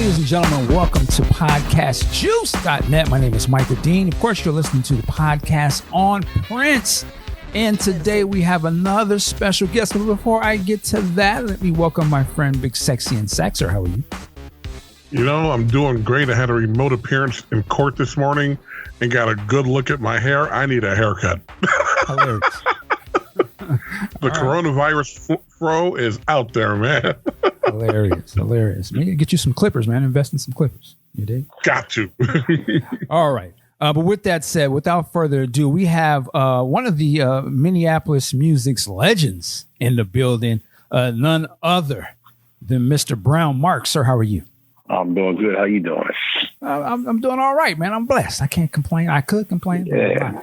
Ladies and gentlemen, welcome to podcastjuice.net. My name is Michael Dean. Of course, you're listening to the podcast on Prince. And today we have another special guest. But before I get to that, let me welcome my friend, Big Sexy and Saxer. How are you? You know, I'm doing great. I had a remote appearance in court this morning and got a good look at my hair. I need a haircut. Hilarious. The coronavirus fro is out there, man. Hilarious. Maybe get you some clippers, man. Invest in some clippers. You dig? Got to. All right. But with that said, without further ado, we have one of the Minneapolis music's legends in the building, none other than Mr. Brownmark. Sir, how are you? I'm doing good. How you doing? I'm doing all right, man. I'm blessed. I can't complain. I could complain. Yeah.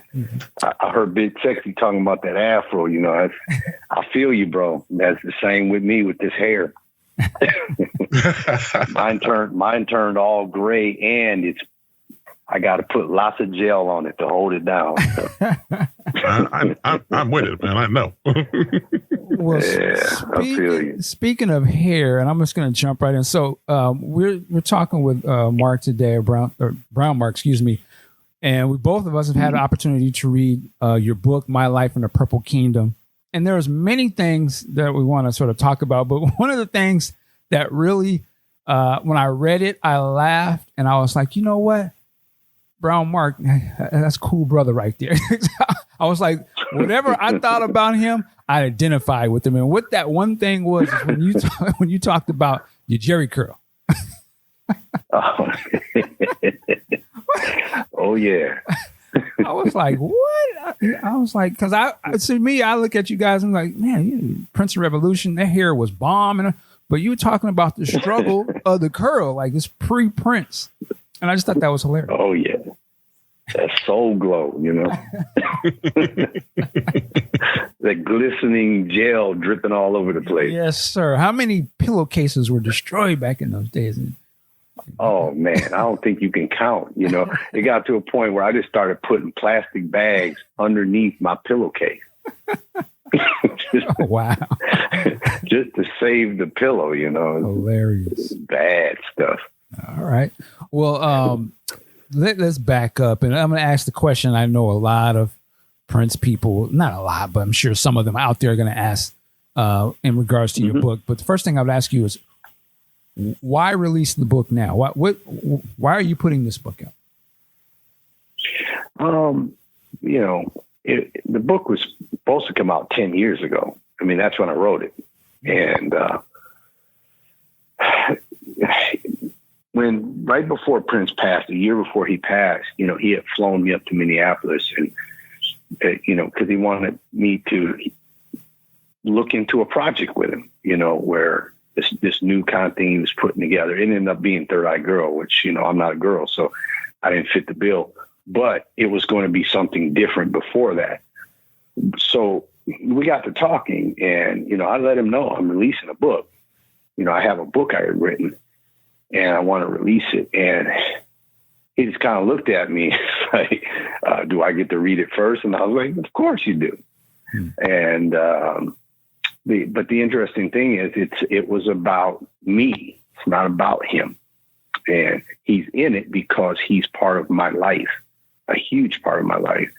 I heard Big Sexy talking about that afro. You know, I feel you, bro. That's the same with me with this hair. Mine turned all gray, and I got to put lots of gel on it to hold it down. So. I'm with it, man. I know. Well, I feel you. Speaking of hair, and I'm just going to jump right in. So we're talking with Mark today, or Brownmark, excuse me, and we both of us have had an opportunity to read your book, My Life in the Purple Kingdom. And there's many things that we want to sort of talk about, but one of the things that really, when I read it, I laughed, and I was like, you know what? Brownmark, that's cool brother right there. I was like, whatever I thought about him, I identified with him. And what that one thing was is when you talked about your Jerry curl. Oh yeah. I was like, what? I was like, because I look at you guys and I'm like, man, Prince of Revolution, that hair was bomb. But you were talking about the struggle of the curl, like it's pre-Prince. And I just thought that was hilarious. Oh, yeah. That soul glow, you know. That glistening gel dripping all over the place. Yes, sir. How many pillowcases were destroyed back in those days? Oh, man, I don't think you can count. You know, it got to a point where I just started putting plastic bags underneath my pillowcase. Oh, wow. Just to save the pillow, you know. Hilarious. Bad stuff. All right. Well, let's back up. And I'm going to ask the question I know a lot of Prince people, not a lot, but I'm sure some of them out there are going to ask in regards to your book. But the first thing I would ask you is, why release the book now? Why are you putting this book out? You know, the book was supposed to come out 10 years ago. I mean, that's when I wrote it. And when right before Prince passed, a year before he passed, you know, he had flown me up to Minneapolis, and you know, because he wanted me to look into a project with him, you know, where this new kind of thing he was putting together. It ended up being Third Eye Girl, which, you know, I'm not a girl, so I didn't fit the bill. But it was going to be something different before that. So we got to talking, and, you know, I let him know I'm releasing a book. You know, I have a book I had written, and I want to release it. And he just kind of looked at me like, do I get to read it first? And I was like, of course you do. And but the interesting thing is it was about me. It's not about him. And he's in it because he's part of my life, a huge part of my life.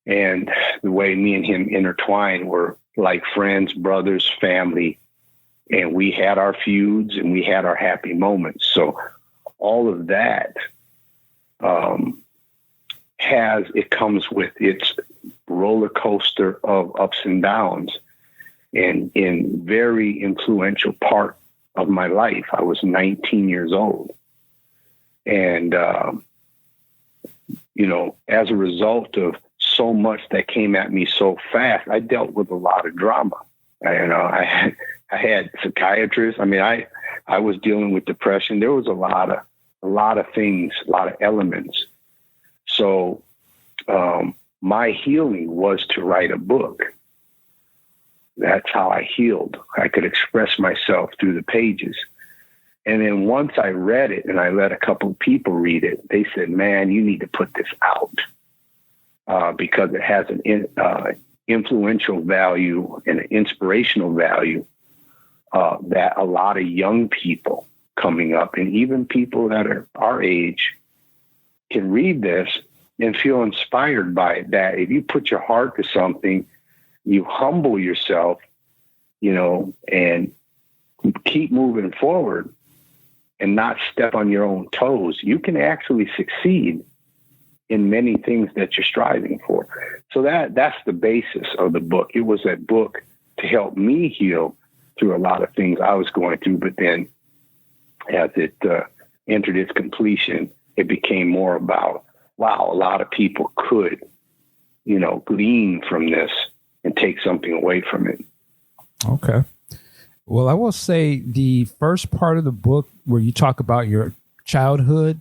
And the way me and him intertwined were like friends, brothers, family. And we had our feuds and we had our happy moments. So all of that comes with its roller coaster of ups and downs. And in very influential part of my life, I was 19 years old. And, you know, as a result of so much that came at me so fast, I dealt with a lot of drama. I had psychiatrists. I mean, I was dealing with depression. There was a lot of things, a lot of elements. So my healing was to write a book. That's how I healed. I could express myself through the pages. And then once I read it and I let a couple of people read it, they said, man, you need to put this out because it has an influential value and an inspirational value that a lot of young people coming up, and even people that are our age can read this and feel inspired by it. That if you put your heart to something, you humble yourself, and keep moving forward and not step on your own toes, you can actually succeed in many things that you're striving for. So that's the basis of the book. It was a book to help me heal through a lot of things I was going through. But then as it entered its completion, it became more about, wow, a lot of people could, glean from this and take something away from it. Okay. Well, I will say the first part of the book where you talk about your childhood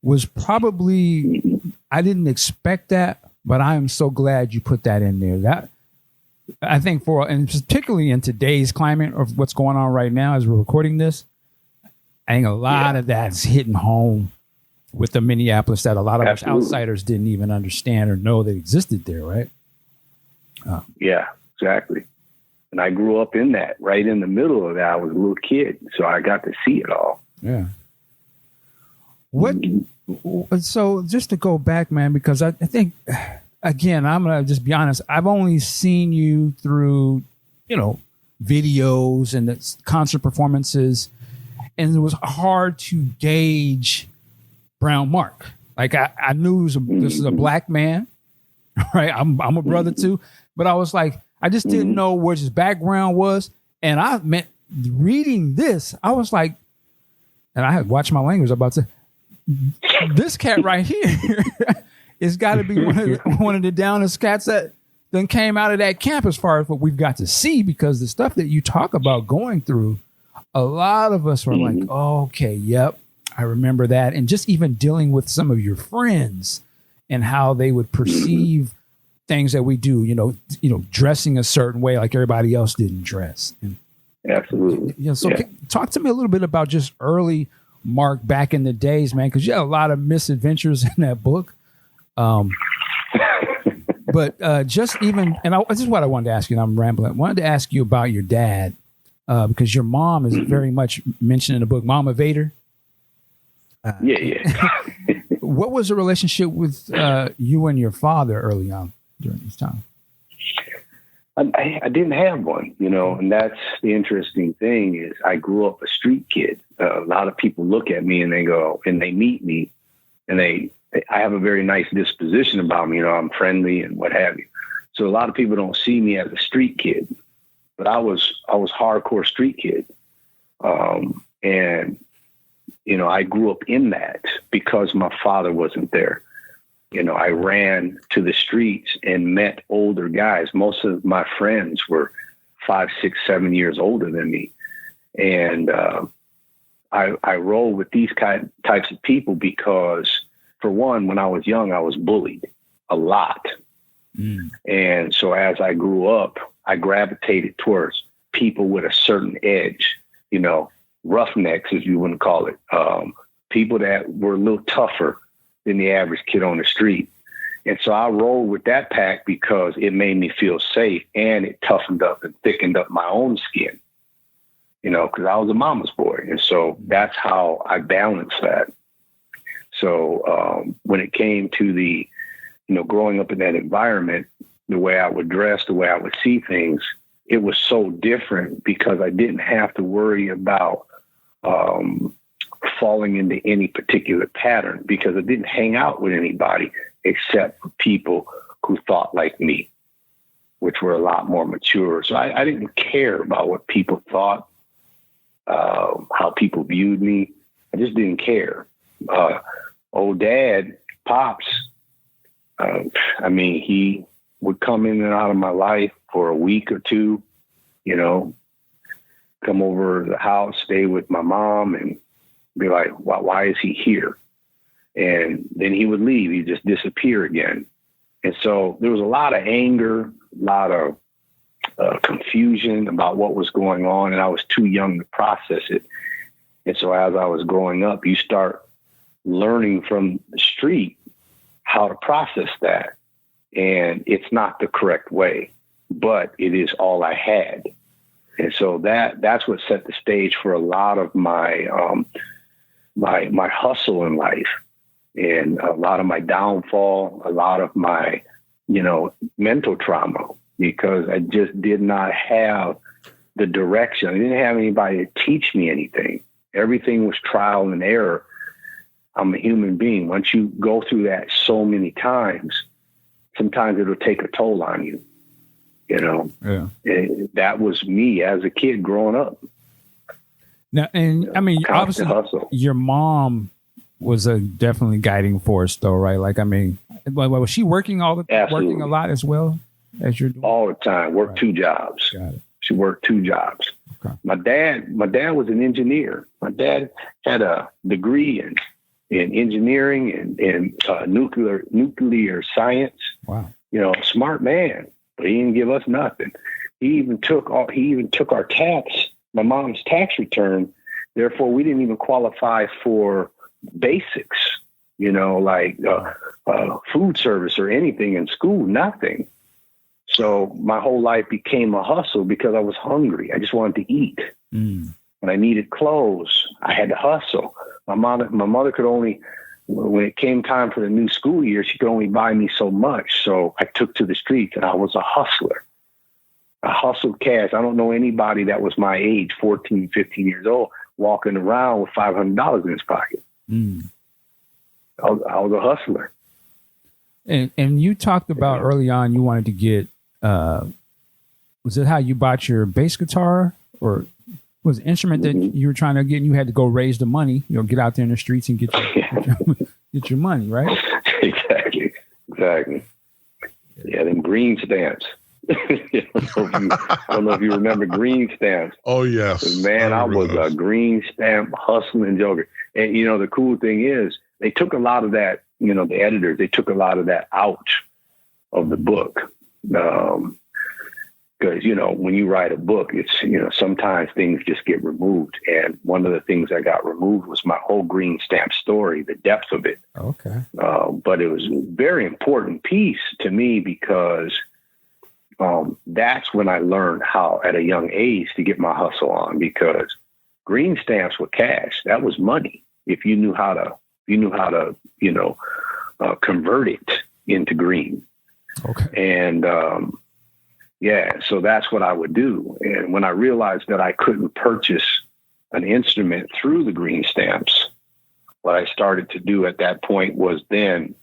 was probably, I didn't expect that, but I am so glad you put that in there. That I think and particularly in today's climate of what's going on right now as we're recording this, I think a lot of that's hitting home with the Minneapolis that a lot of us outsiders didn't even understand or know that existed there, right? Yeah, exactly. And I grew up in that, right in the middle of that. I was a little kid, so I got to see it all. Yeah. So just to go back, man, because I think, again, I'm going to just be honest. I've only seen you through, videos and the concert performances, and it was hard to gauge Brownmark. Like I knew this is a black man, right? I'm a brother too, but I was like, I just didn't know what his background was. And I meant reading this, I was like, and I had watched my language about to say, this cat right here is got to be one of the downest cats that then came out of that camp as far as what we've got to see, because the stuff that you talk about going through, a lot of us were like, oh, okay, yep, I remember that. And just even dealing with some of your friends and how they would perceive things that we do, dressing a certain way like everybody else didn't dress. And, absolutely. Talk to me a little bit about just early Mark back in the days, man, because you had a lot of misadventures in that book. But just even, and this is what I wanted to ask you, and I'm rambling. I wanted to ask you about your dad, because your mom is very much mentioned in the book, Mama Vader. What was the relationship with you and your father early on during this time? I didn't have one, and that's the interesting thing is I grew up a street kid. A lot of people look at me and they go, and they meet me, and I have a very nice disposition about me. I'm friendly and what have you. So a lot of people don't see me as a street kid, but I was hardcore street kid. And I grew up in that because my father wasn't there. I ran to the streets and met older guys. Most of my friends were 5, 6, 7 years older than me. And I roll with these types of people because, for one, when I was young, I was bullied a lot. And so as I grew up, I gravitated towards people with a certain edge, roughnecks, as you wouldn't call it, people that were a little tougher than the average kid on the street. And so I rolled with that pack because it made me feel safe, and it toughened up and thickened up my own skin, because I was a mama's boy. And so that's how I balanced that. So when it came to the, growing up in that environment, the way I would dress, the way I would see things, it was so different because I didn't have to worry about falling into any particular pattern, because I didn't hang out with anybody except for people who thought like me, which were a lot more mature. So I didn't care about what people thought, how people viewed me. I just didn't care. Old dad, Pops, he would come in and out of my life for a week or two, come over to the house, stay with my mom, and be like, why is he here? And then he would leave. He'd just disappear again. And so there was a lot of anger, a lot of confusion about what was going on, and I was too young to process it. And so as I was growing up, you start learning from the street how to process that. And it's not the correct way, but it is all I had. And so that's what set the stage for a lot of my my hustle in life, and a lot of my downfall, a lot of my, mental trauma, because I just did not have the direction. I didn't have anybody to teach me anything. Everything was trial and error. I'm a human being. Once you go through that so many times, sometimes it'll take a toll on you. Yeah. And that was me as a kid growing up. Now, and I mean, obviously, hustle. Your mom was a definitely guiding force, though, right? Like, I mean, was she working working a lot as well as you're doing? All the time. Worked 2 jobs. Got it. She worked 2 jobs. Okay. My dad was an engineer. My dad had a degree in engineering and nuclear science. Wow. Smart man, but he didn't give us nothing. He even took our tax, my mom's tax return. Therefore, we didn't even qualify for basics, like food service or anything in school, nothing. So my whole life became a hustle because I was hungry. I just wanted to eat. When I needed clothes, I had to hustle. My mother could only, when it came time for the new school year, she could only buy me so much. So I took to the streets, and I was a hustler. I hustled cash. I don't know anybody that was my age, 14, 15 years old, walking around with $500 in his pocket. I was a hustler. And you talked about early on you wanted to get, was it how you bought your bass guitar, or was it an instrument that you were trying to get and you had to go raise the money, get out there in the streets and get your money, right? Exactly. Yeah, them green stamps. I don't know if you remember green stamps. Oh, yes. Man, I was a green stamp hustling joker. And, the cool thing is they took a lot of that, the editors, they took a lot of that out of the book. Because, when you write a book, it's, sometimes things just get removed. And one of the things that got removed was my whole green stamp story, the depth of it. Okay. But it was a very important piece to me because that's when I learned how, at a young age, to get my hustle on, because green stamps were cash. That was money. If you knew how to, convert it into green. Okay. And, so that's what I would do. And when I realized that I couldn't purchase an instrument through the green stamps, what I started to do at that point was then,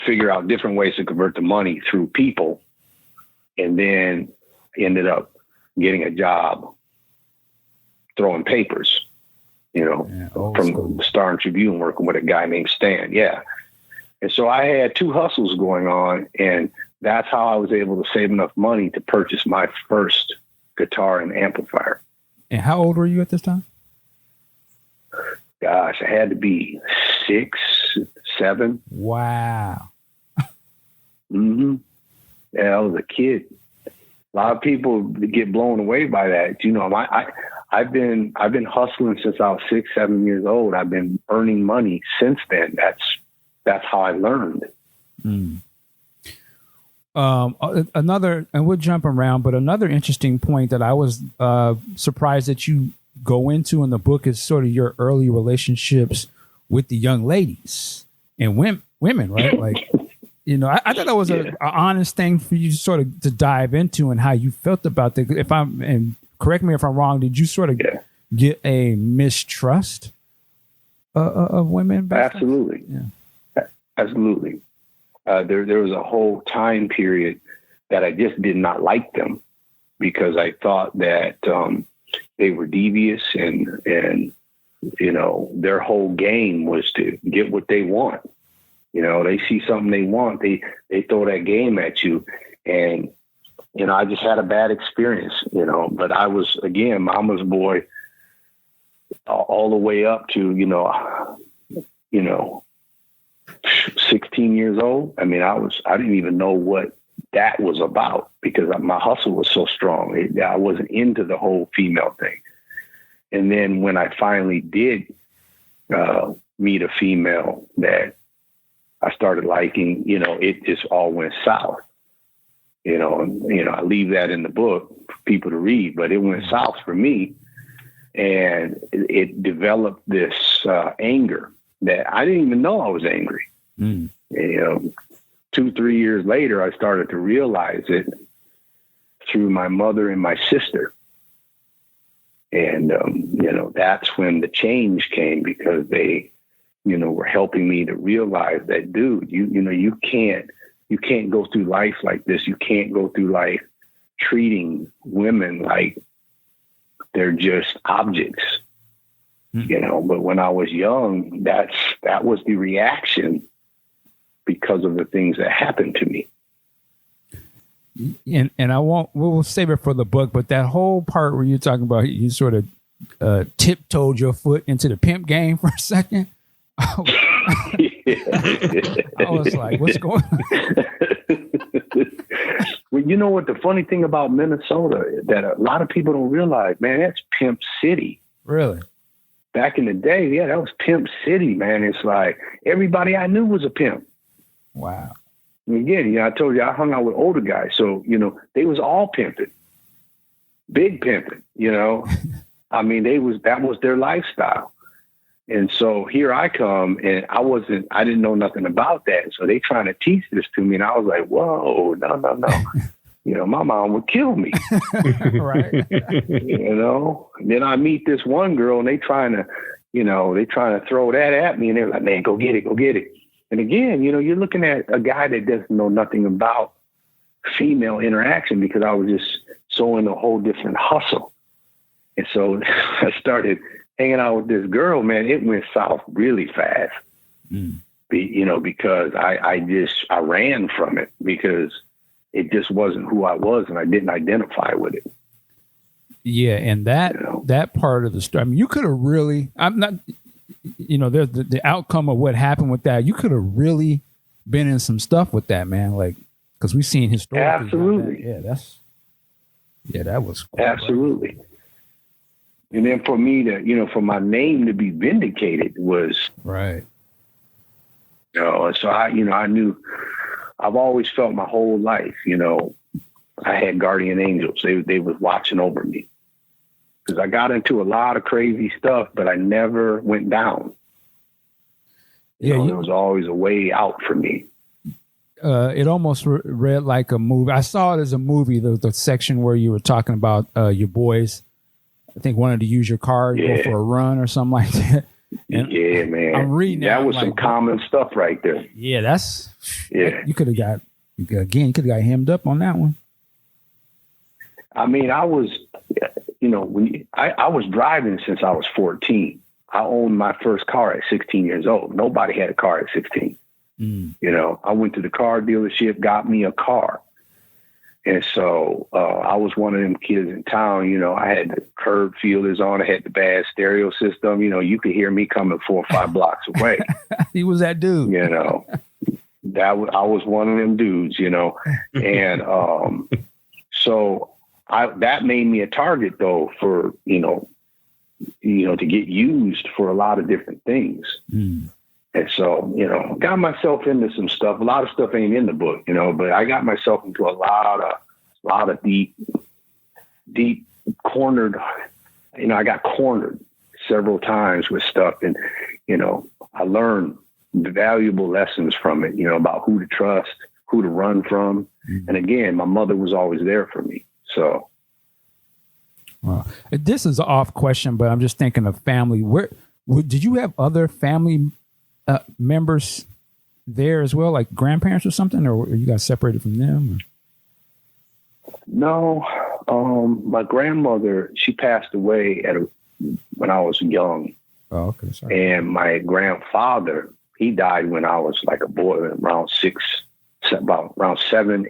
figure out different ways to convert the money through people, and then ended up getting a job throwing papers, from the Star and Tribune, working with a guy named Stan. Yeah. And so I had 2 hustles going on, and that's how I was able to save enough money to purchase my first guitar and amplifier. And how old were you at this time? Gosh, I had to be 6, 7. Wow. Yeah, I was a kid. A lot of people get blown away by that. I've been hustling since I was 6, 7 years old. I've been earning money since then. That's how I learned. Another, and we'll jump around, but another interesting point that I was surprised that you go into in the book is sort of your early relationships with the young ladies and women, right? Like, I thought that was an honest thing for you sort of to dive into, and how you felt about that. And correct me if I'm wrong, did you sort of get a mistrust of women back then? Absolutely. Yeah. Absolutely. There was a whole time period that I just did not like them, because I thought that they were devious, and their whole game was to get what they want. They see something they want, they throw that game at you. And, I just had a bad experience, but I was, again, mama's boy all the way up to, 16 years old. I mean, I didn't even know what that was about, because my hustle was so strong. I wasn't into the whole female thing. And then when I finally did meet a female that I started liking, it just all went south. I leave that in the book for people to read, but it went south for me, and it developed this anger that I didn't even know I was angry. 2-3 years later, I started to realize it through my mother and my sister. And, that's when the change came, because they, were helping me to realize that, dude, you can't go through life like this. You can't go through life treating women like they're just objects, but when I was young, that was the reaction because of the things that happened to me. And we'll save it for the book, but that whole part where you're talking about, you sort of tiptoed your foot into the pimp game for a second. I was like, what's going on? Well, you know what the funny thing about Minnesota that a lot of people don't realize, man, that's Pimp City. Really? Back in the day, yeah, that was Pimp City, man. It's like everybody I knew was a pimp. Wow. And again, I told you I hung out with older guys, so they was all pimping, big pimping. I mean, that was their lifestyle. And so here I come, and I didn't know nothing about that. So they trying to teach this to me, and I was like, whoa, no. My mom would kill me. Right. And then I meet this one girl, and they trying to throw that at me, and they're like, man, go get it. And again, you're looking at a guy that doesn't know nothing about female interaction, because I was just so in a whole different hustle. And so I started hanging out with this girl, man. It went south really fast, because I ran from it, because it just wasn't who I was, and I didn't identify with it. Yeah. And that part of the story, I mean, you could have really, I'm not, there's the outcome of what happened with that. You could have really been in some stuff with that, man. Like, because we've seen historically. Absolutely. That was cool, absolutely. Right? And then for me to, for my name to be vindicated was right. So I knew, I've always felt my whole life, I had guardian angels. They was watching over me, because I got into a lot of crazy stuff, but I never went down. There was always a way out for me. It almost read like a movie. I saw it as a movie, the section where you were talking about your boys, I think, wanted to use your car to go for a run or something like that. And yeah, man. I'm reading that was some common stuff right there. Yeah, you could have got hemmed up on that one. I mean, I was, I was driving since I was 14. I owned my first car at 16 years old. Nobody had a car at 16. I went to the car dealership, got me a car. And so I was one of them kids in town. I had the curb fielders on. I had the bad stereo system. You could hear me coming 4 or 5 blocks away. He was that dude. I was one of them dudes. And so that made me a target, though, for to get used for a lot of different things. And so, got myself into some stuff. A lot of stuff ain't in the book, but I got myself into a lot of deep cornered, I got cornered several times with stuff. And, I learned valuable lessons from it, about who to trust, who to run from. And again, my mother was always there for me. So. Well, this is an off question, but I'm just thinking of family. Did you have other family members there as well, like grandparents or something, or you got separated from them? Or? No, my grandmother, she passed away when I was young. Oh, okay, sorry. And my grandfather, he died when I was like a boy, around 7,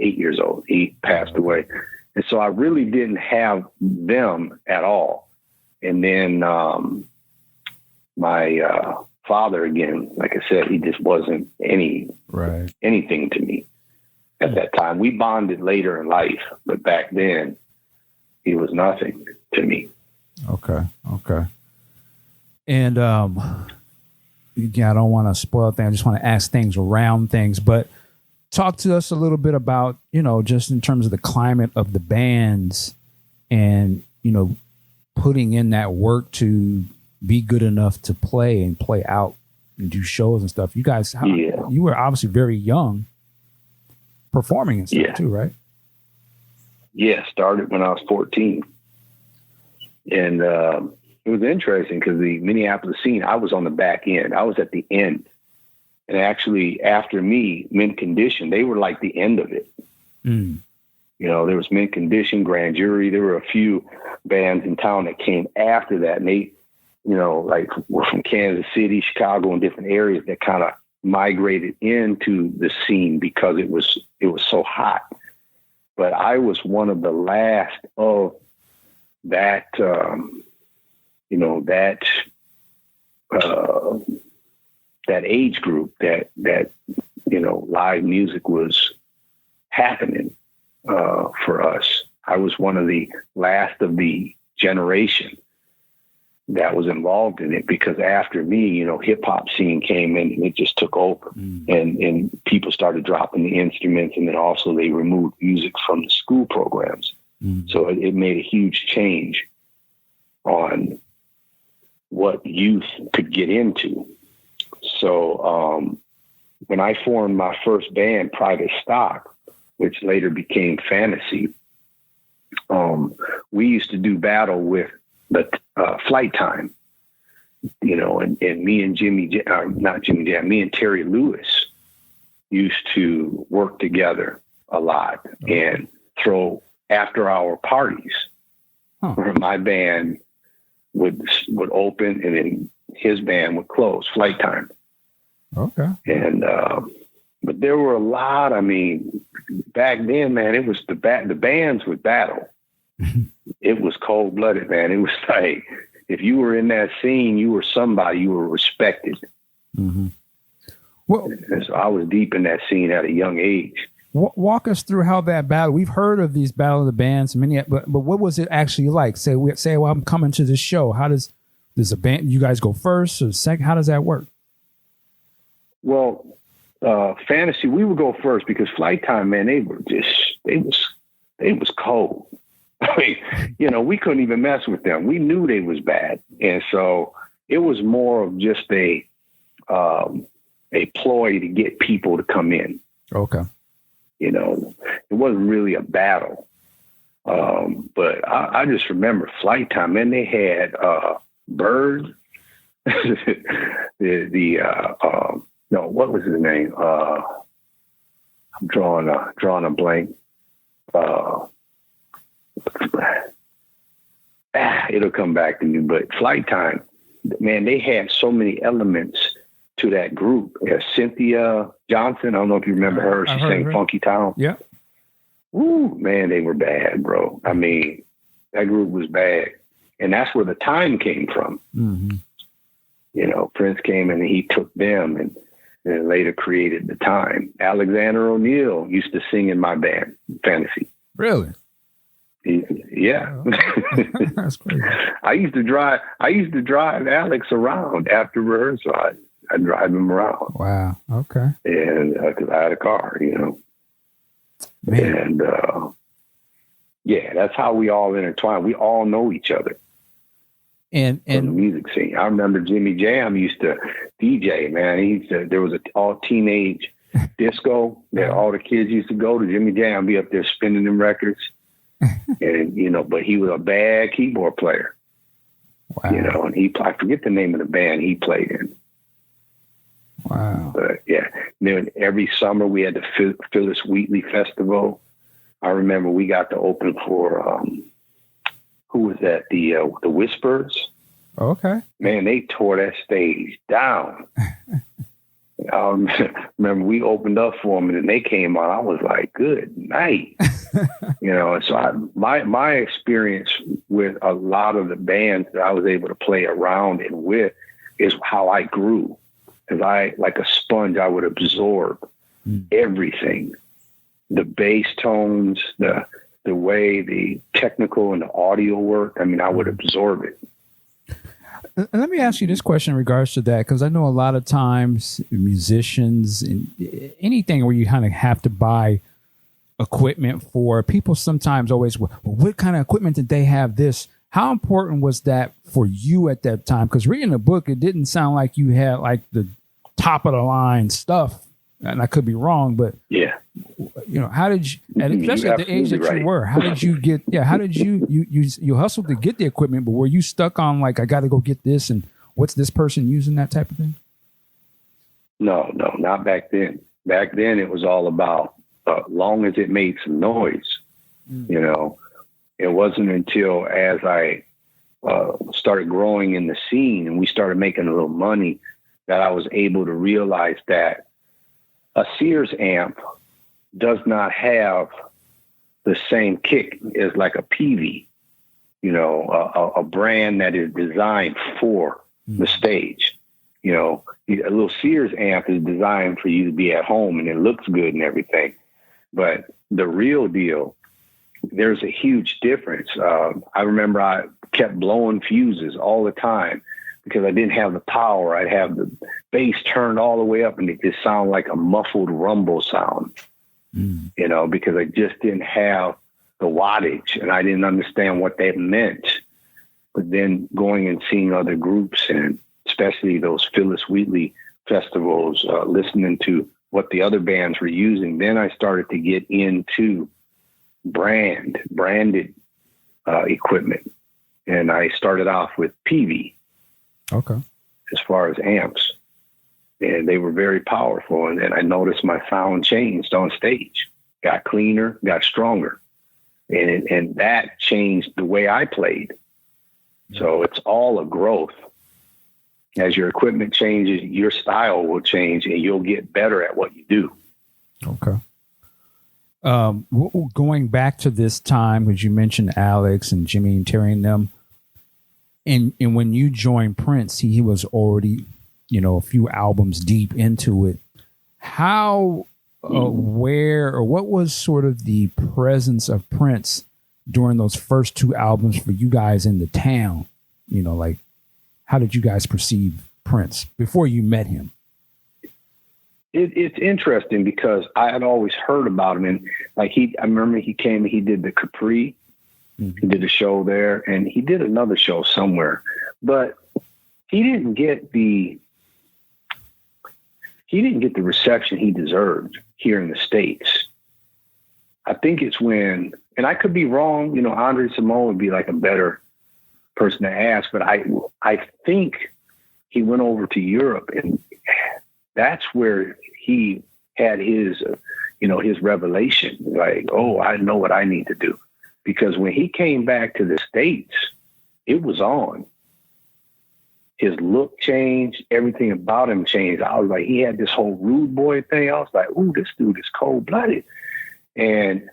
8 years old. He passed away, and so I really didn't have them at all. And then my father, again, like I said, he just wasn't anything to me at that time. We bonded later in life, but back then he was nothing to me. Okay. And again, I don't want to spoil things. I just want to ask things around things. But talk to us a little bit about, just in terms of the climate of the bands and, putting in that work to be good enough to play and play out and do shows and stuff. You guys, you were obviously very young performing and stuff too, right? Yeah, started when I was 14. And it was interesting because the Minneapolis scene, I was on the back end. I was at the end. And actually, after me, Mint Condition, they were like the end of it. Mm. There was Mint Condition, Grand Jury. There were a few bands in town that came after that. And they, like were from Kansas City, Chicago, and different areas that kind of migrated into the scene because it was so hot. But I was one of the last of that, that age group that live music was happening for us. I was one of the last of the generation that was involved in it because after me, hip hop scene came in and it just took over and people started dropping the instruments, and then also they removed music from the school programs. So it made a huge change on what youth could get into. So when I formed my first band, Private Stock, which later became Fantasy, we used to do battle with the Flight Time, and me and me and Terry Lewis used to work together a lot and throw after-hour parties where my band would open and then his band would close, Flight Time. Okay. And but there were a lot. Back then, man, it was the bands would battle. It was cold-blooded, man. It was like if you were in that scene, you were somebody. You were respected. Mm-hmm. Well, and so I was deep in that scene at a young age. Walk us through how that battle. We've heard of these battle of the bands, but what was it actually like? Say, well, I'm coming to this show. How does a band? You guys go first or second? How does that work? Well, Fantasy, we would go first because Flight Time, man, they was cold. We couldn't even mess with them. We knew they was bad, and so it was more of just a ploy to get people to come in. Okay. It wasn't really a battle. But I just remember Flight Time, and they had Bird, what was his name? I'm drawing a blank. It'll come back to me, but Flight Time, man, they had so many elements to that group. Cynthia Johnson, I don't know if you remember her. She sang Funky Town. Yeah. Ooh, man, they were bad, bro. That group was bad. And that's where the time came from. Mm-hmm. Prince came and he took them and later created the time. Alexander O'Neal used to sing in my band, Fantasy. Really? Yeah. Oh, that's crazy. I used to drive Alex around after rehearsal. I'd drive him around. Wow. Okay. And because I had a car, Man. And that's how we all intertwine. We all know each other. And from the music scene. I remember Jimmy Jam used to DJ, man. There was an all teenage disco that all the kids used to go to. Jimmy Jam be up there spinning them records. And, but he was a bad keyboard player. Wow. And I forget the name of the band he played in. Wow. But yeah, then every summer we had the Phyllis Wheatley Festival. I remember we got to open for, who was that? The Whispers. Okay. Man, they tore that stage down. I remember we opened up for them and then they came on. I was like, good night. So my experience with a lot of the bands that I was able to play around and with is how I grew. Because like a sponge, I would absorb everything. The bass tones, the way the technical and the audio work. I would absorb it. And let me ask you this question in regards to that, because I know a lot of times musicians and anything where you kind of have to buy equipment for, people sometimes always, well, what kind of equipment did they have this? How important was that for you at that time? Because reading the book, it didn't sound like you had like the top of the line stuff. And I could be wrong, but yeah, how did you, and especially at the age that you were, how did you get, how did you hustled to get the equipment, but were you stuck on like, I got to go get this and what's this person using, that type of thing? No, not back then. Back then it was all about, long as it made some noise, it wasn't until as I started growing in the scene and we started making a little money that I was able to realize that a Sears amp does not have the same kick as like a PV, a brand that is designed for the stage. A little Sears amp is designed for you to be at home and it looks good and everything. But the real deal, there's a huge difference. I remember I kept blowing fuses all the time because I didn't have the power. I'd have the bass turned all the way up and it just sounded like a muffled rumble sound, because I just didn't have the wattage and I didn't understand what that meant. But then going and seeing other groups and especially those Phyllis Wheatley festivals, listening to what the other bands were using, then I started to get into branded equipment. And I started off with PV. Okay. As far as amps. And they were very powerful. And then I noticed my sound changed on stage, got cleaner, got stronger. And that changed the way I played. So it's all a growth. As your equipment changes, your style will change and you'll get better at what you do. Okay. Going back to this time, because you mentioned Alex and Jimmy and Terry and them, and when you joined Prince, he was already, a few albums deep into it. How, where, or what was sort of the presence of Prince during those first two albums for you guys in the town? Like, how did you guys perceive Prince before you met him? It's interesting because I had always heard about him, and like I remember he came and he did the Capri, he did a show there, and he did another show somewhere, but he didn't get the reception he deserved here in the States. I think it's when, and I could be wrong, Andre Simone would be like a better person to ask, but I think he went over to Europe and that's where he had his, his revelation. Like, oh, I know what I need to do. Because when he came back to the States, it was on. His look changed. Everything about him changed. I was like, he had this whole rude boy thing. I was like, ooh, this dude is cold-blooded. And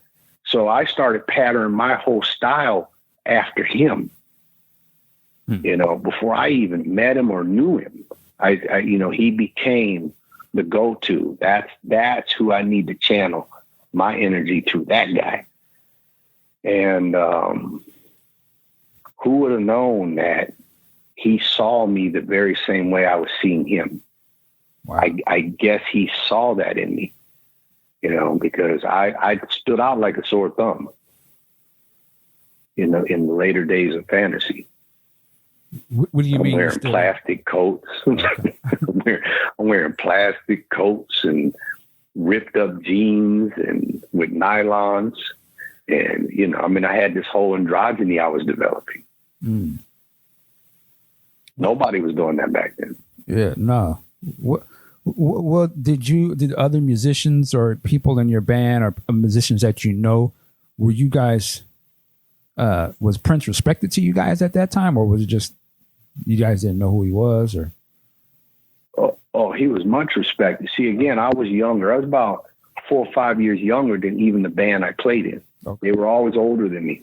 so I started patterning my whole style after him. Before I even met him or knew him, I he became the go-to. That's who I need to channel my energy to, that guy. And who would have known that he saw me the very same way I was seeing him? Wow. I guess he saw that in me, because I stood out like a sore thumb, in the later days of Fantasy. What do you mean? I'm wearing plastic coats. I'm wearing plastic coats and ripped up jeans and with nylons. And, I had this whole androgyny I was developing. Nobody was doing that back then. Yeah, no. What did other musicians or people in your band or musicians that were you guys, was Prince respected to you guys at that time, or was it just you guys didn't know who he was? Or oh, he was much respected. See, again, I was younger. I was about 4 or 5 years younger than even the band I played in. Okay. They were always older than me.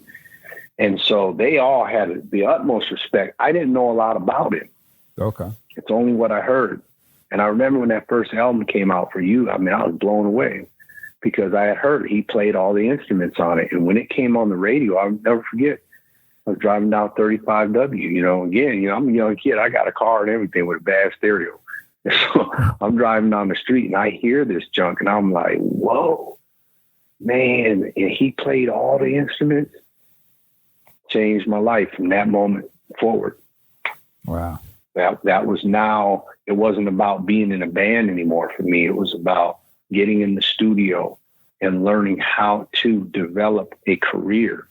And so they all had the utmost respect. I didn't know a lot about him. Okay. It's only what I heard. And I remember when that first album came out for you, I was blown away because I had heard he played all the instruments on it. And when it came on the radio, I'll never forget, I was driving down 35W, you know, again, you know, I'm a young kid. I got a car and everything with a bad stereo. And so I'm driving down the street and I hear this junk and I'm like, whoa, man. And he played all the instruments. Changed my life from that moment forward. Wow. That was now, it wasn't about being in a band anymore for me. It was about getting in the studio and learning how to develop a career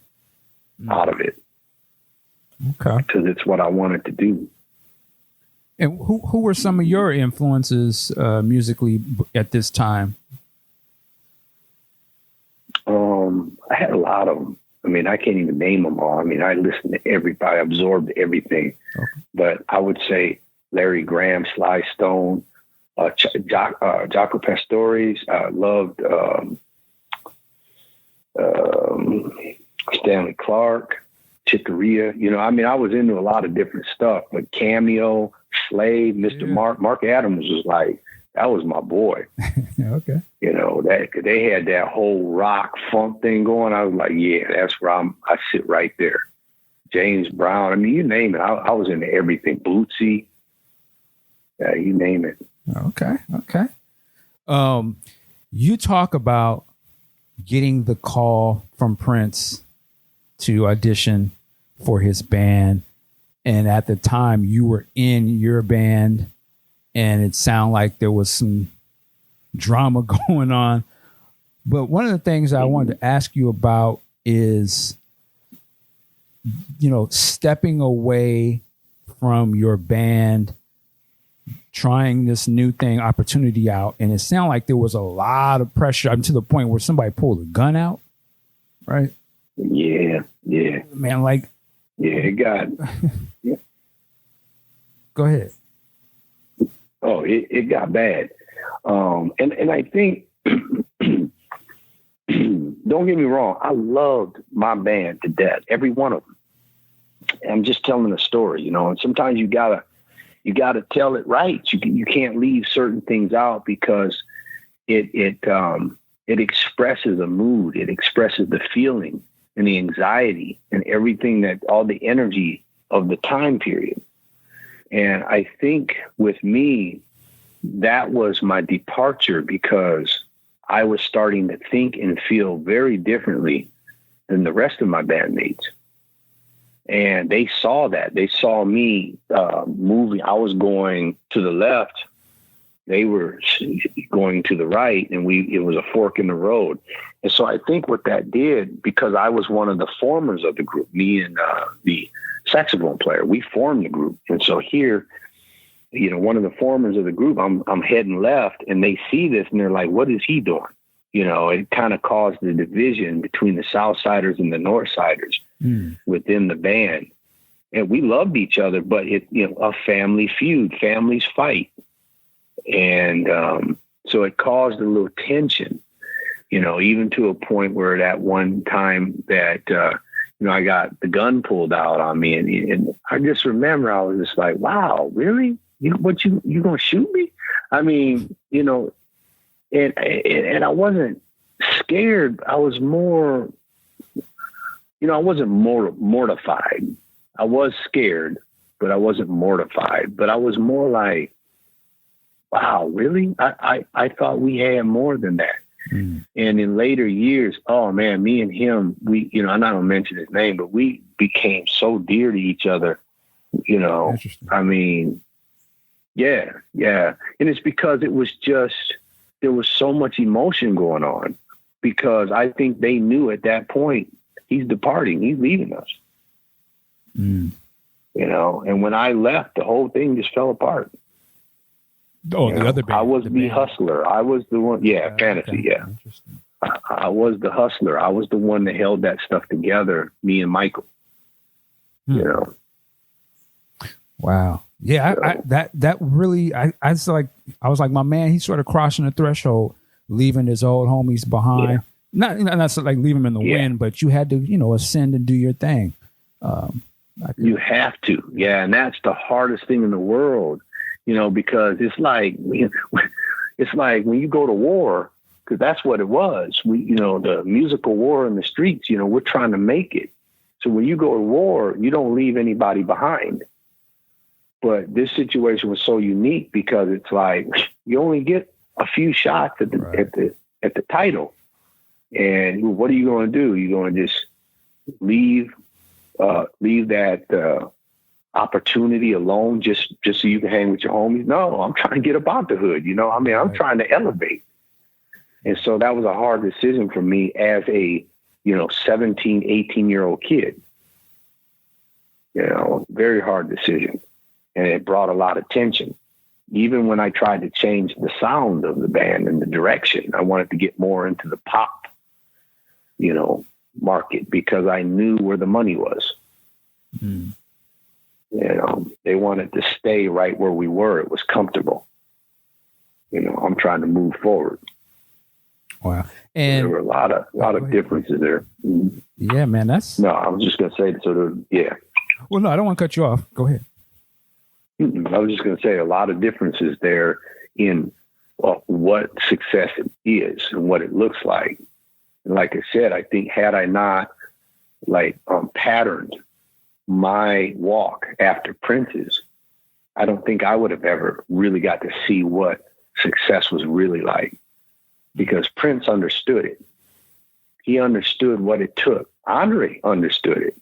out of it. Okay. Because it's what I wanted to do. And who were some of your influences musically at this time? I had a lot of them. I mean, I can't even name them all. I mean, I listened to everybody, absorbed everything. Okay. But I would say Larry Graham, Sly Stone, Jaco Pastorius. I loved Stanley Clarke, Chick Corea. You know, I mean, I was into a lot of different stuff, but Cameo, Slave, Mr. Mark Adams was like, that was my boy. Okay. You know, that they had that whole rock funk thing going. I was like, yeah, that's where I sit right there. James Brown. I mean, you name it. I was into everything. Bootsy. Yeah, you name it. Okay. You talk about getting the call from Prince to audition for his band. And at the time you were in your band and it sounded like there was some drama going on. But one of the things I wanted to ask you about is, you know, stepping away from your band, trying this new thing, opportunity out. And it sounded like there was a lot of pressure to the point where somebody pulled a gun out. Right. Yeah. Man, like, yeah, it got. Yeah. Go ahead. Oh, it got bad. And I think, don't get me wrong, I loved my band to death, every one of them. I'm just telling a story, you know, and sometimes you gotta tell it right. You can't leave certain things out because it expresses a mood. It expresses the feeling and the anxiety and everything, that all the energy of the time period. And I think with me, that was my departure because I was starting to think and feel very differently than the rest of my bandmates. And they saw that. They saw me moving. I was going to the left. They were going to the right, and it was a fork in the road. And so I think what that did, because I was one of the formers of the group, me and the saxophone player, we formed the group. And so here, you know, one of the formers of the group, I'm heading left, and they see this and they're like, what is he doing? You know, it kind of caused the division between the Southsiders and the Northsiders within the band. And we loved each other, but a family feud, families fight. And so it caused a little tension, you know, even to a point where at one time that, I got the gun pulled out on me. And I just remember I was just like, wow, really? You going to shoot me? I mean, you know, and I wasn't scared. I was more, you know, I wasn't mortified. I was scared, but I wasn't mortified. But I was more like, wow, really? I thought we had more than that. And in later years, oh man, me and him, we, you know, I'm not gonna mention his name, but we became so dear to each other, you know. I mean, yeah. And it's because it was just, there was so much emotion going on, because I think they knew at that point, he's departing, he's leaving us. You know, and when I left, the whole thing just fell apart. Oh, the other band. I was the hustler. I was the one. Yeah, Vanity. Okay. Yeah. Interesting. I was the hustler. I was the one that held that stuff together, me and Michael. You know. Wow. Yeah, so, that really, I was like, my man, he's sort of crossing the threshold, leaving his old homies behind. Yeah. Not like leave him in the wind, but you had to, you know, ascend and do your thing. You have to. Yeah. And that's the hardest thing in the world. You know, because it's like when you go to war, because that's what it was. The musical war in the streets, you know, we're trying to make it. So when you go to war, you don't leave anybody behind. But this situation was so unique because it's like you only get a few shots at the title. And what are you going to do? You're going to just leave that opportunity alone just so you can hang with your homies? No, I'm trying to get up out the hood. I'm trying to elevate. And so that was a hard decision for me as a 17, 18-year-old kid. Very hard decision. And it brought a lot of tension. Even when I tried to change the sound of the band and the direction, I wanted to get more into the pop, market because I knew where the money was. Mm. They wanted to stay right where we were. It was comfortable. I'm trying to move forward. Wow. And there were a lot of differences there. Yeah, man, no, I was just going to say sort of, yeah. Well, no, I don't want to cut you off. Go ahead. I was just going to say a lot of differences there in what success is and what it looks like. And like I said, I think had I not patterned my walk after Prince's, I don't think I would have ever really got to see what success was really like, because Prince understood it. He understood what it took. Andre understood it,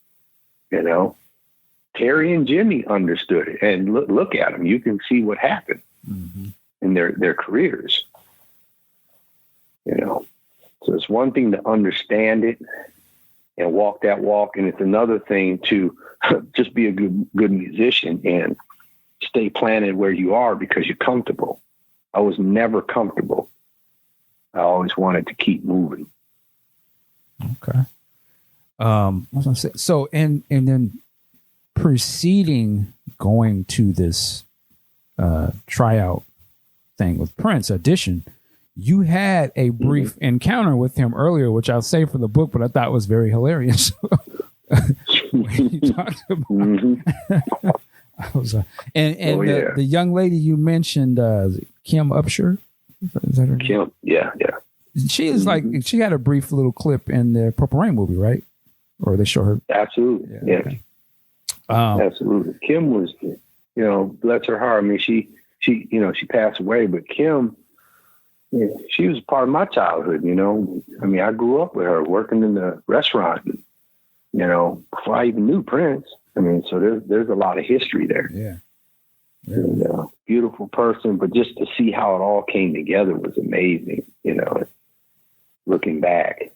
Terry and Jimmy understood it. And look at them. You can see what happened in their careers, So it's one thing to understand it and walk that walk. And it's another thing to just be a good musician and stay planted where you are because you're comfortable. I was never comfortable. I always wanted to keep moving. Okay. I was gonna say, so and then preceding going to this tryout thing with Prince audition, you had a brief encounter with him earlier, which I'll save for the book, but I thought was very hilarious. When you talked about the young lady you mentioned, Kim Upshur. Is that her name? Kim, yeah. She is she had a brief little clip in the Purple Rain movie, right? Or they show her. Absolutely, yeah. Okay. Absolutely. Kim was, bless her heart. I mean, she passed away, but Kim, she was part of my childhood. I mean, I grew up with her working in the restaurant. Before I even knew Prince. I mean, so there's a lot of history there. Yeah. And, beautiful person, but just to see how it all came together was amazing. Looking back,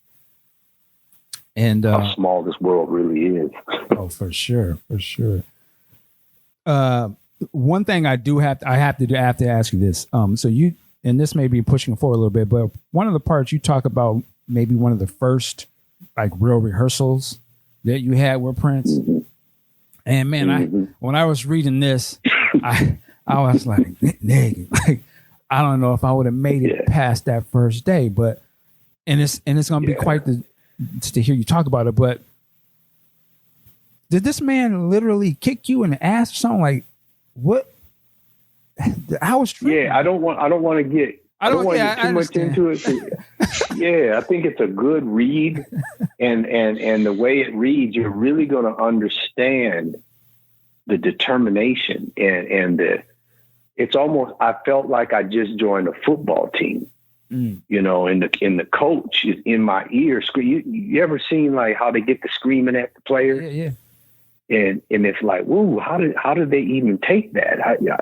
and how small this world really is. Oh, for sure. One thing I have to ask you this. So you, and this may be pushing forward a little bit, but one of the parts you talk about, maybe one of the first real rehearsals that you had with Prince. Mm-hmm. And man, when I was reading this, I was like, nigga, I don't know if I would have made it past that first day, but and it's going to be quite to hear you talk about it. But did this man literally kick you in the ass or something? Like what? I was tripping. Yeah, I don't want to get too much into it. I think it's a good read, and the way it reads, you're really going to understand the determination and it's almost, I felt like I just joined a football team, and the coach is in my ear. You ever seen how they get to screaming at the players? Yeah. And it's like, whoa, how did they even take that?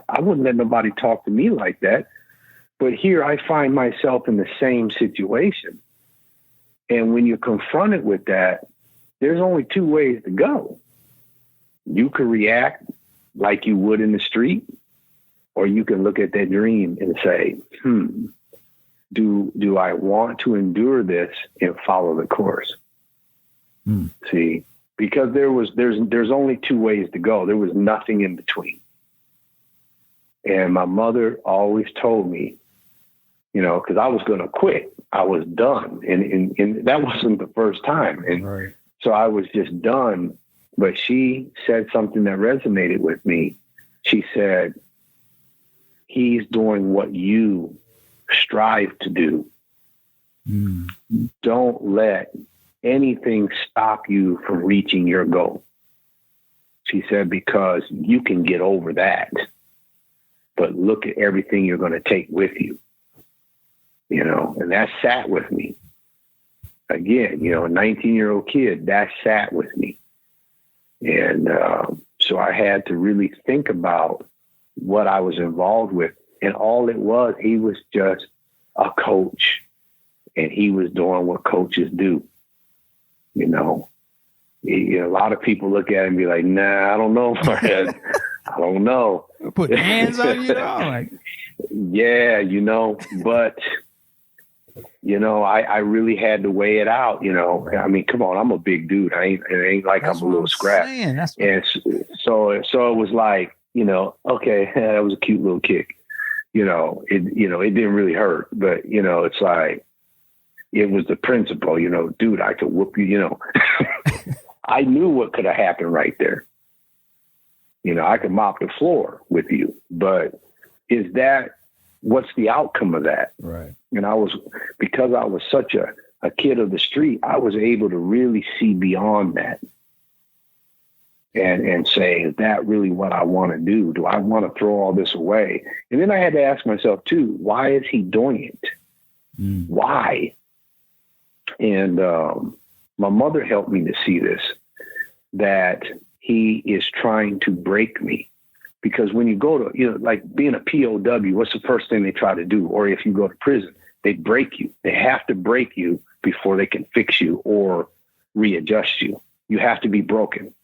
I wouldn't let nobody talk to me like that. But here I find myself in the same situation. And when you're confronted with that, there's only two ways to go. You can react like you would in the street, or you can look at that dream and say, do I want to endure this and follow the course? See, because there's only two ways to go. There was nothing in between. And my mother always told me, because I was going to quit. I was done. And that wasn't the first time. And so I was just done. But she said something that resonated with me. She said, he's doing what you strive to do. Don't let anything stop you from reaching your goal. She said, because you can get over that, but look at everything you're going to take with you, you know, and that sat with me. Again, you know, a 19-year-old kid, that sat with me. And so I had to really think about what I was involved with. And all it was, he was just a coach, and he was doing what coaches do. You know, a lot of people look at it and be like, nah, I don't know, Fred. I don't know. Put hands on you, though? Like, yeah, you know, but, you know, I really had to weigh it out, you know. I mean, come on, I'm a big dude. It ain't like I'm a little scrap. And so it was like, you know, okay, that was a cute little kick. You know, it didn't really hurt, but, you know, it's like, it was the principle, you know, dude, I could whoop you, you know. I knew what could have happened right there. You know, I could mop the floor with you, but what's the outcome of that? Right. And because I was such a kid of the street, I was able to really see beyond that and say, is that really what I want to do? Do I want to throw all this away? And then I had to ask myself too, why is he doing it? Why? And my mother helped me to see this, that he is trying to break me. Because when you go to, you know, like being a POW, what's the first thing they try to do? Or if you go to prison, they break you. They have to break you before they can fix you or readjust you. You have to be broken.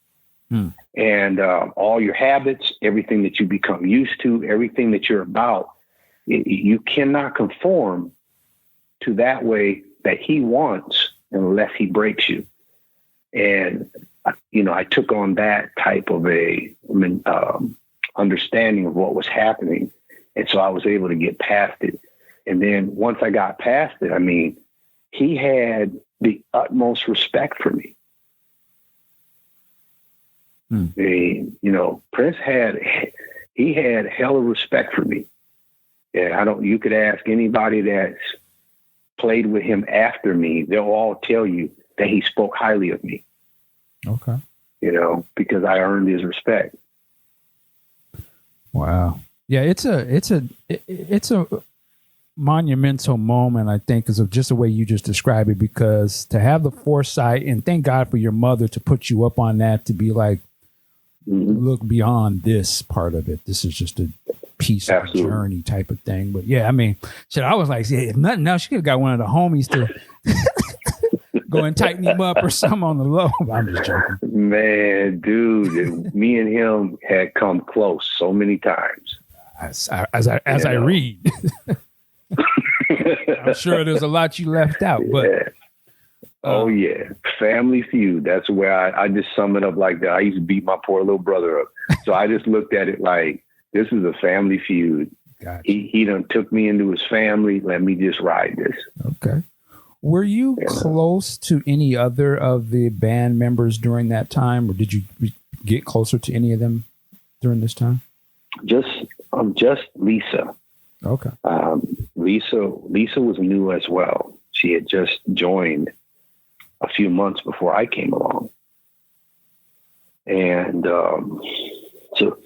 And all your habits, everything that you become used to, everything that you're about, you cannot conform to that way that he wants unless he breaks you. And, you know, I took on that type of understanding of what was happening. And so I was able to get past it. And then once I got past it, I mean, he had the utmost respect for me. I mean, you know, Prince had hella respect for me. And you could ask anybody that's played with him after me, they'll all tell you that he spoke highly of me. Okay. You know, because I earned his respect. Wow. Yeah, it's a monumental moment, I think, because of just the way you just described it, because to have the foresight, and thank God for your mother to put you up on that, to be like, look beyond this part of it. This is just a piece of a journey type of thing. But yeah, I mean, shit, I was like, if nothing else, she could have got one of the homies to go and tighten him up or something on the low. I'm just joking. Man, dude, me and him had come close so many times. As I read. I'm sure there's a lot you left out, but yeah. Oh yeah, Family Feud. That's where I just sum it up like that. I used to beat my poor little brother up, so I just looked at it like, this is a family feud. Gotcha. He done took me into his family. Let me just ride this. Okay. Were you close to any other of the band members during that time, or did you get closer to any of them during this time? Just Lisa. Okay. Lisa was new as well. She had just joined a few months before I came along. And so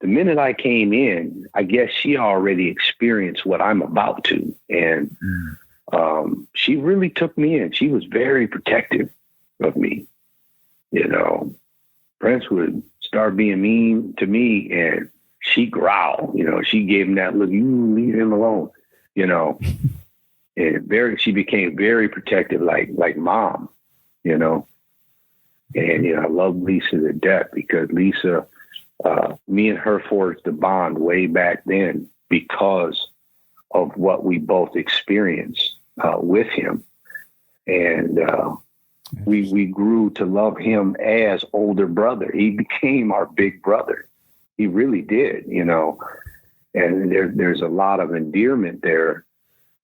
the minute I came in, I guess she already experienced what I'm about to. And she really took me in. She was very protective of me. You know, Prince would start being mean to me and she growled. You know, she gave him that look, you leave him alone, you know. And she became very protective, like mom, you know. And, you know, I love Lisa to death because Lisa, me and her forged the bond way back then because of what we both experienced with him. And we grew to love him as older brother. He became our big brother. He really did, you know. And there's a lot of endearment there.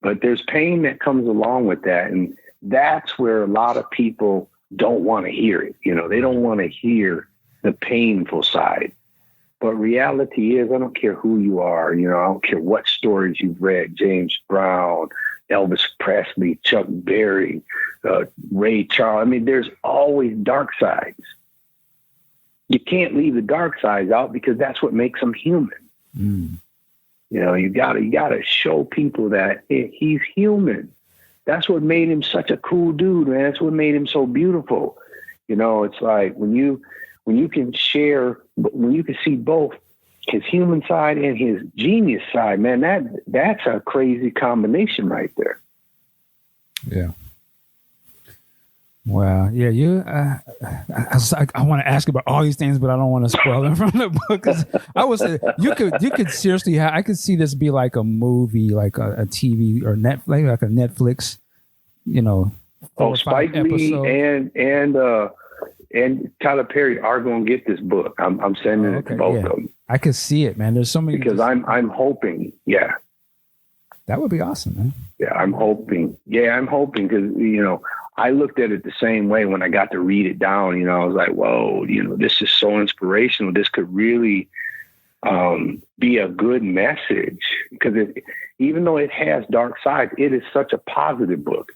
But there's pain that comes along with that. And that's where a lot of people don't want to hear it. You know, they don't want to hear the painful side. But reality is, I don't care who you are. You know, I don't care what stories you've read, James Brown, Elvis Presley, Chuck Berry, Ray Charles. I mean, there's always dark sides. You can't leave the dark sides out because that's what makes them human. You know, you gotta show people that he's human. That's what made him such a cool dude, man. That's what made him so beautiful. You know, it's like when you can see both his human side and his genius side, man, that's a crazy combination right there. Yeah. Wow. Yeah. I want to ask about all these things, but I don't want to spoil them from the book. Cause I was, you could seriously I could see this be like a movie, like a TV or Netflix, like a Netflix, you know. Spike Lee and Tyler Perry are going to get this book. I'm sending it to both of them. I could see it, man. There's so many. Because I'm hoping, yeah. That would be awesome, man. Yeah, I'm hoping. Yeah, I'm hoping because, you know, I looked at it the same way when I got to read it down. You know, I was like, whoa, you know, this is so inspirational. This could really be a good message because even though it has dark sides, it is such a positive book.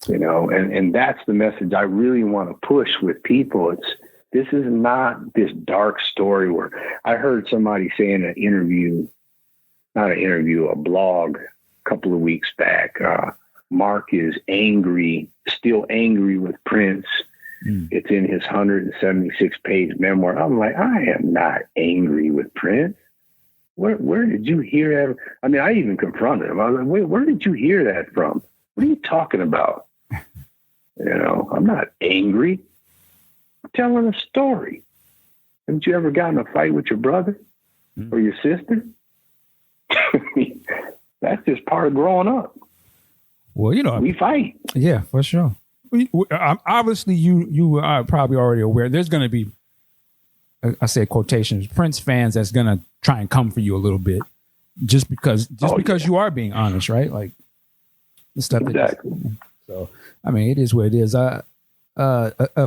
You know, and that's the message I really want to push with people. This is not this dark story where I heard somebody say in a blog a couple of weeks back, Mark is still angry with Prince. It's in his 176-page memoir. I'm like, I am not angry with Prince. Where did you hear that? I mean, I even confronted him. I was like, where did you hear that from? What are you talking about? You know, I'm not angry. I'm telling a story. Haven't you ever gotten in a fight with your brother or your sister? That's just part of growing up. Well, you know, we fight. Yeah, for sure. Obviously, you are probably already aware. There's going to be, I say quotations, Prince fans that's going to try and come for you a little bit, just because you are being honest, right? Like the stuff. Exactly. So, I mean, it is what it is. A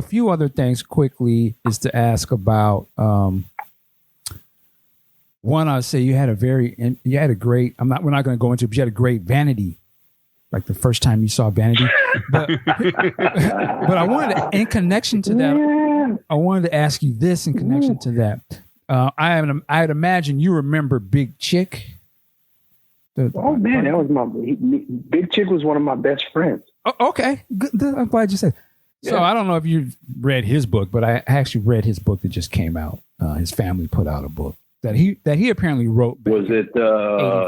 few other things quickly is to ask about. One, I'd say you had a great. We're not going to go into it, but you had a great Vanity. Like the first time you saw Vanity, but I wanted to, in connection to that, I wanted to ask you this in connection to that. I'd imagine you remember Big Chick. That was Big Chick was one of my best friends. Oh, okay, good. I'm glad you said. So I don't know if you read his book, but I actually read his book that just came out. His family put out a book that he apparently wrote. Was it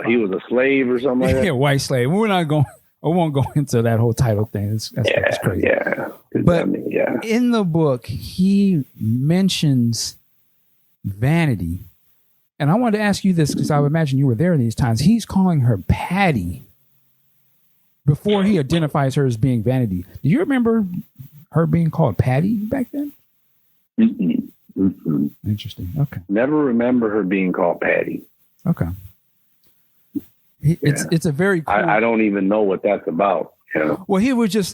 he was a slave or something like that? Yeah, white slave. We're not going. I won't go into that whole title thing. That's crazy. Yeah. But in the book, he mentions Vanity. And I wanted to ask you this because I would imagine you were there in these times. He's calling her Patty before he identifies her as being Vanity. Do you remember her being called Patty back then? Interesting. Okay. Never remember her being called Patty. Okay. It's a very cool. I don't even know what that's about. You know? Well, he was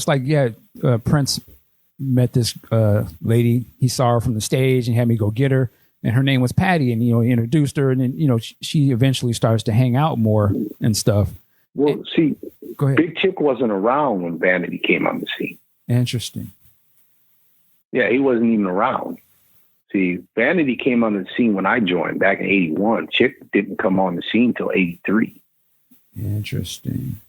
like, Prince met this lady. He saw her from the stage and had me go get her. And her name was Patty. And, he introduced her. And then, she eventually starts to hang out more and stuff. Well, go ahead. Big Chick wasn't around when Vanity came on the scene. Interesting. Yeah, he wasn't even around. See, Vanity came on the scene when I joined back in 81. Chick didn't come on the scene till 83. Interesting.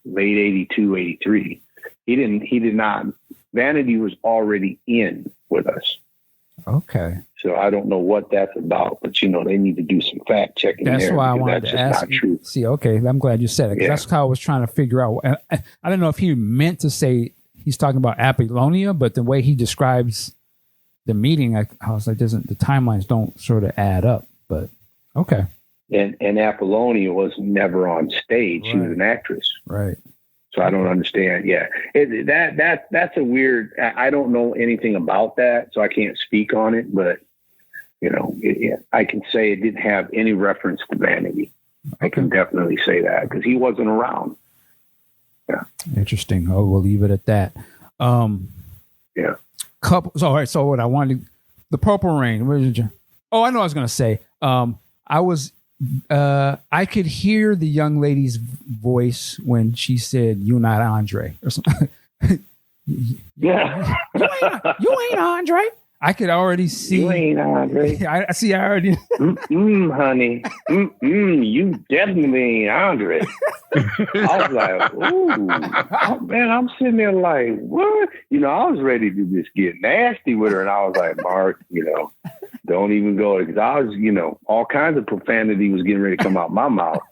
Late 82, 83. He did not. Vanity was already in with us. Okay. So I don't know what that's about, but they need to do some fact checking. That's why I wanted to ask you. See, okay, I'm glad you said it. Because that's how I was trying to figure out. I don't know if he meant to say he's talking about Apollonia, but the way he describes the meeting, I was like, the timelines don't sort of add up, but okay. And Apollonia was never on stage. Right. She was an actress. Right. So I don't understand. Yeah. That's a weird, I don't know anything about that, so I can't speak on it, but I can say it didn't have any reference to Vanity. Okay. I can definitely say that because he wasn't around. Yeah. Interesting. Oh, we'll leave it at that. Yeah. All right. So what I wanted, the Purple Rain. I know what I was going to say. I was I could hear the young lady's voice when she said, "You're not Andre," or something. Yeah. You ain't Andre. I could already see. You ain't Andre. I see. I already. Honey. You definitely ain't Andre. I was like, ooh, man. I'm sitting there like, what? You know, I was ready to just get nasty with her, and I was like, Mark, you know, don't even go, because I was, you know, all kinds of profanity was getting ready to come out my mouth.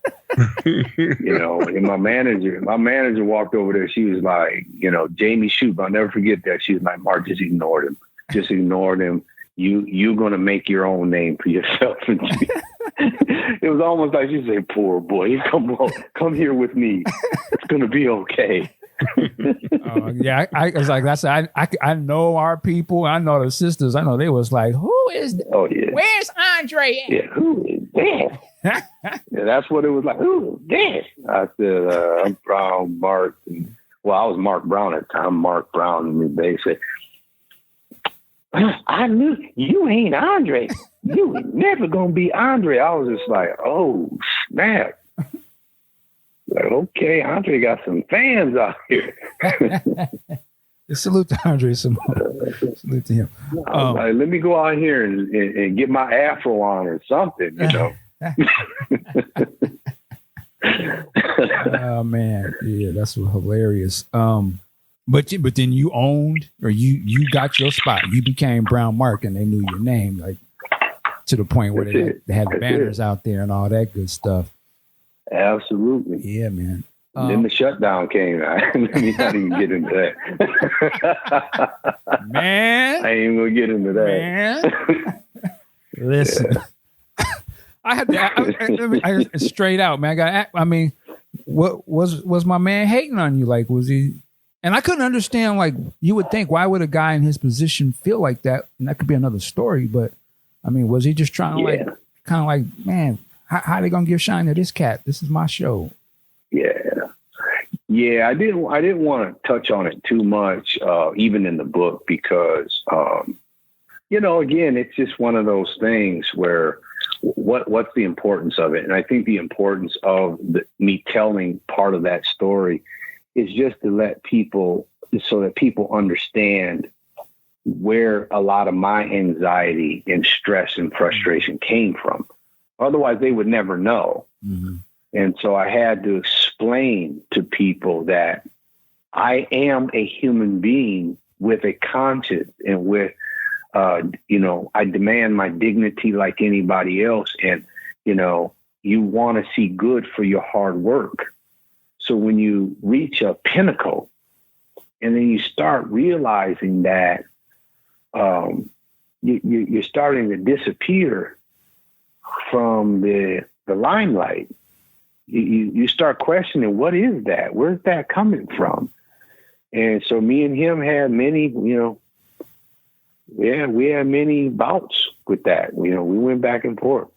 You know, and my manager walked over there. She was like, you know, Jamie Shoup, I'll never forget that. She was like, Mark, just ignored him. Just ignored him. You're going to make your own name for yourself. It was almost like she said, poor boy, come here with me. It's going to be okay. Yeah, I was like, I know our people. I know the sisters. I know they was like, who is that? Oh, yeah. Where's Andre at? Yeah, who is that? Yeah, that's what it was like. Who is that? I said, I'm Brown, Mark. Well, I was Mark Brown at the time. Mark Brown. And they said, I knew you ain't Andre. You ain't never gonna be Andre. I was just like, oh snap! Like, okay, Andre got some fans out here. Salute to Andre some more. Salute to him. I was like, let me go out here and get my afro on or something, you know. Oh man, yeah, that's hilarious. But then you owned, or you got your spot. You became Brownmark, and they knew your name, like to the point where they had the banners out there and all that good stuff. Absolutely. Yeah, man. Then the shutdown came. Let me not even get into that. Man, I ain't gonna get into that. Man. Listen, I had to I straight out, man. I mean, what was my man hating on you? Like, was he? And I couldn't understand, like, you would think, why would a guy in his position feel like that? And that could be another story. But, I mean, was he just trying to, kind of like, man, how they going to give shine to this cat? This is my show. Yeah. Yeah, I didn't want to touch on it too much, even in the book, because, you know, again, it's just one of those things where what's the importance of it? And I think the importance of me telling part of that story is just to let people, so that people understand where a lot of my anxiety and stress and frustration came from. Otherwise, they would never know. Mm-hmm. And so I had to explain to people that I am a human being with a conscience and with, you know, I demand my dignity like anybody else. And, you know, you want to see good for your hard work. So when you reach a pinnacle and then you start realizing that you're starting to disappear from the limelight, you start questioning, what is that? Where's that coming from? And so me and him had many, you know, we had many bouts with that. You know, we went back and forth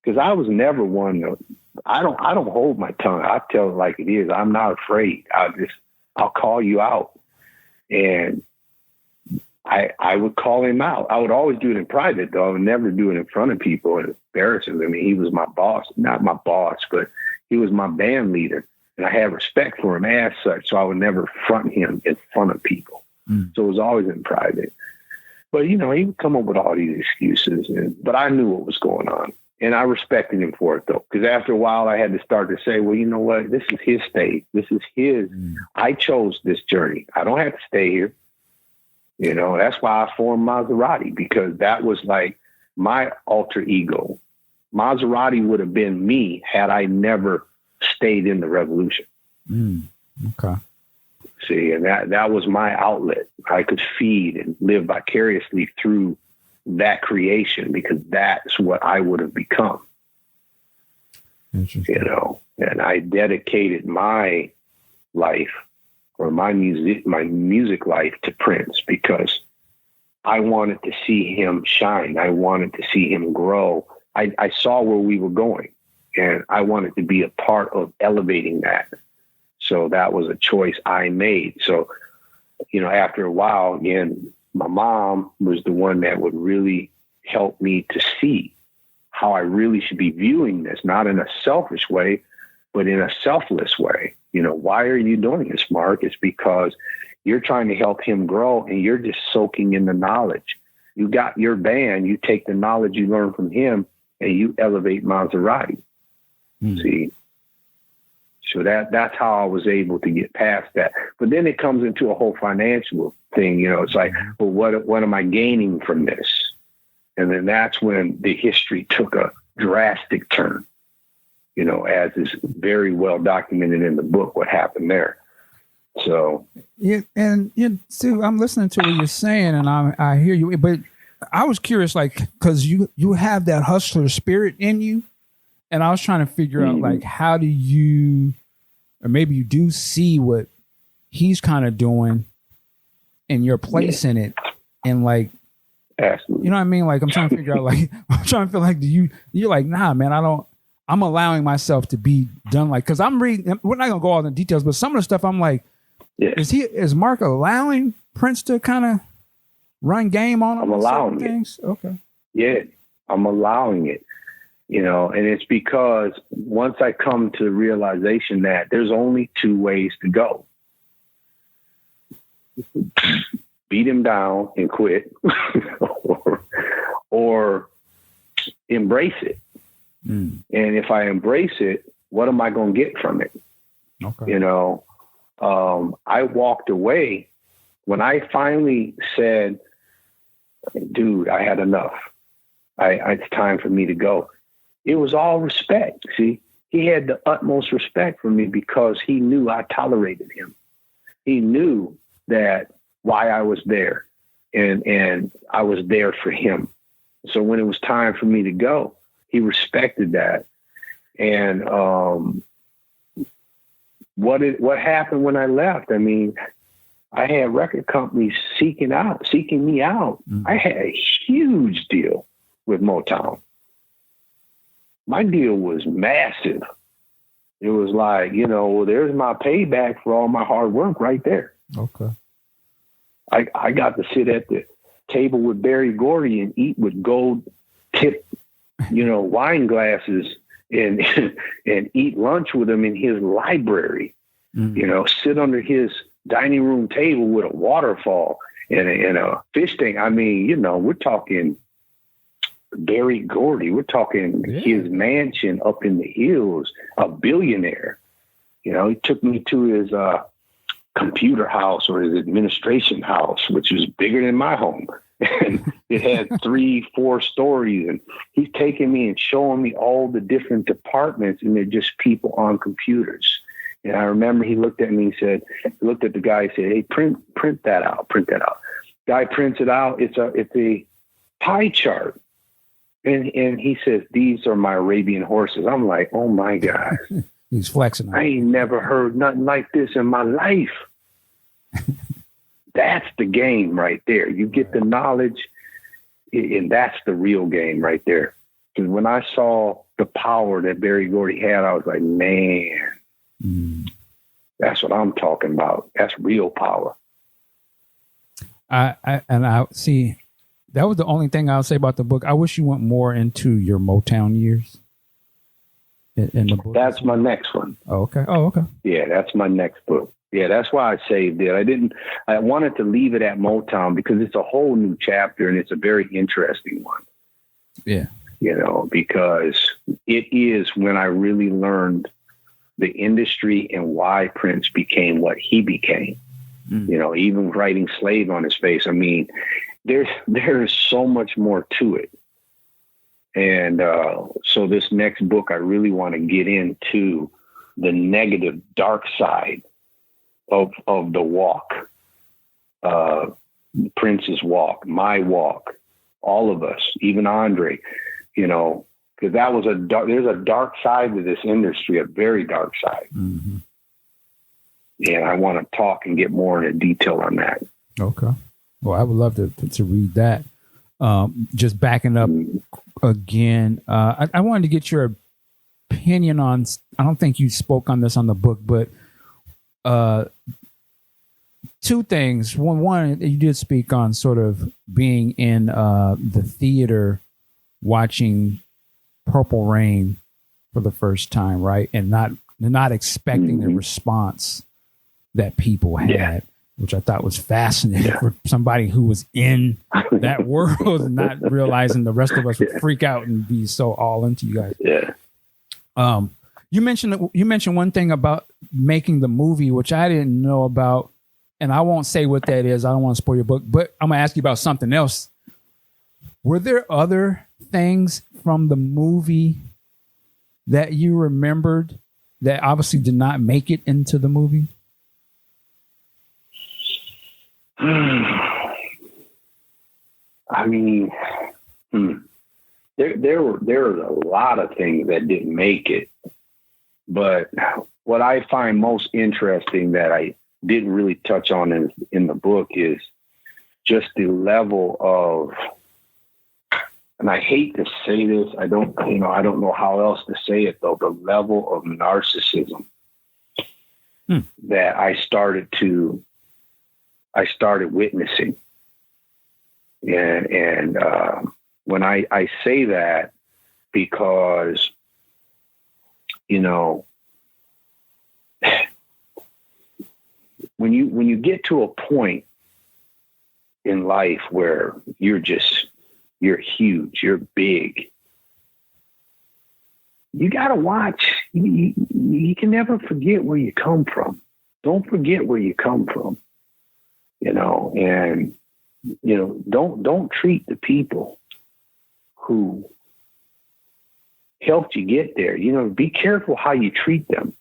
because I was never one to, I don't hold my tongue. I tell it like it is. I'm not afraid. I'll call you out. And I would call him out. I would always do it in private, though. I would never do it in front of people and embarrass him. I mean, he was my boss, not my boss, but he was my band leader. And I had respect for him as such. So I would never front him in front of people. So it was always in private. But, you know, he would come up with all these excuses. But I knew what was going on. And I respected him for it, though, because after a while I had to start to say, well, you know what? This is his stage. This is his. I chose this journey. I don't have to stay here. You know, that's why I formed Maserati, because that was like my alter ego. Maserati would have been me had I never stayed in the revolution. Okay. See, and that was my outlet. I could feed and live vicariously through that creation, because that's what I would have become. You know, and I dedicated my life, or my music life, to Prince, because I wanted to see him shine. I wanted to see him grow. I saw where we were going, and I wanted to be a part of elevating that. So that was a choice I made. So, you know, after a while, again, my mom was the one that would really help me to see how I really should be viewing this, not in a selfish way, but in a selfless way. Why are you doing this, Mark? It's because you're trying to help him grow and you're just soaking in the knowledge. You got your band, you take the knowledge you learn from him and you elevate Maserati. See? So that's how I was able to get past that. But then it comes into a whole financial thing. It's like, well, what am I gaining from this? And then that's when the history took a drastic turn, as is very well documented in the book, what happened there. So, yeah. And Sue, I'm listening to what you're saying and I hear you, but I was curious, cause you have that hustler spirit in you. And I was trying to figure out how do you, or maybe you do see what he's kind of doing and your place in it. And absolutely. You know what I mean? I'm trying to figure out, I'm trying to feel like, you're like, nah, man, I'm allowing myself to be done. Cause I'm reading, we're not gonna go all in the details, but some of the stuff I'm like, is Mark allowing Prince to kind of run game on him? I'm allowing things? Okay. Yeah, I'm allowing it. And it's because once I come to the realization that there's only two ways to go. Beat him down and quit or embrace it. And if I embrace it, what am I going to get from it? Okay. I walked away when I finally said, dude, I had enough. It's time for me to go. It was all respect. See, he had the utmost respect for me because he knew I tolerated him. He knew that why I was there and I was there for him. So when it was time for me to go, he respected that. And what happened when I left? I mean, I had record companies seeking me out. I had a huge deal with Motown. My deal was massive. It was like, there's my payback for all my hard work right there. Okay. I got to sit at the table with Berry Gordy and eat with gold tip, wine glasses and eat lunch with him in his library, sit under his dining room table with a waterfall and a fish tank. I mean, we're talking Berry Gordy. We're talking his mansion up in the hills, a billionaire. He took me to his computer house or his administration house, which was bigger than my home. And it had 3-4 stories. And he's taking me and showing me all the different departments, and they're just people on computers. And I remember he looked at me and looked at the guy and said, hey, print that out. Guy prints it out. It's a pie chart. And he says, these are my Arabian horses. I'm like, oh my God. He's flexing. I ain't never heard nothing like this in my life. That's the game right there. You get the knowledge, and that's the real game right there. Because when I saw the power that Berry Gordy had, I was like, man, that's what I'm talking about. That's real power. I see. That was the only thing I'll say about the book. I wish you went more into your Motown years in the book. That's my next one. Oh, okay. Yeah, that's my next book. Yeah, that's why I saved it. I wanted to leave it at Motown because it's a whole new chapter and it's a very interesting one. Yeah. Because it is when I really learned the industry and why Prince became what he became. Even writing Slave on his face. I mean, there is so much more to it. And so this next book, I really want to get into the negative, dark side of the walk, Prince's walk, my walk, all of us, even Andre, because there's a dark side to this industry, a very dark side. Mm-hmm. And I want to talk and get more into detail on that. Okay. Well, I would love to read that. Just backing up again, I wanted to get your opinion on, I don't think you spoke on this on the book, but two things. One, you did speak on sort of being in the theater, watching Purple Rain for the first time, right? And not expecting the response that people had, which I thought was fascinating for somebody who was in that world and not realizing the rest of us would freak out and be so all into you guys. Yeah. You mentioned one thing about making the movie, which I didn't know about, and I won't say what that is. I don't want to spoil your book, but I'm gonna ask you about something else. Were there other things from the movie that you remembered that obviously did not make it into the movie? I mean, there were a lot of things that didn't make it, but what I find most interesting that I didn't really touch on in the book is just the level of, and I hate to say this, I don't know how else to say it though, the level of narcissism that I started witnessing. And when I say that, because, when you get to a point in life where you're huge, you're big, you got to watch. You can never forget where you come from. Don't forget where you come from, and, don't treat the people who helped you get there. Be careful how you treat them.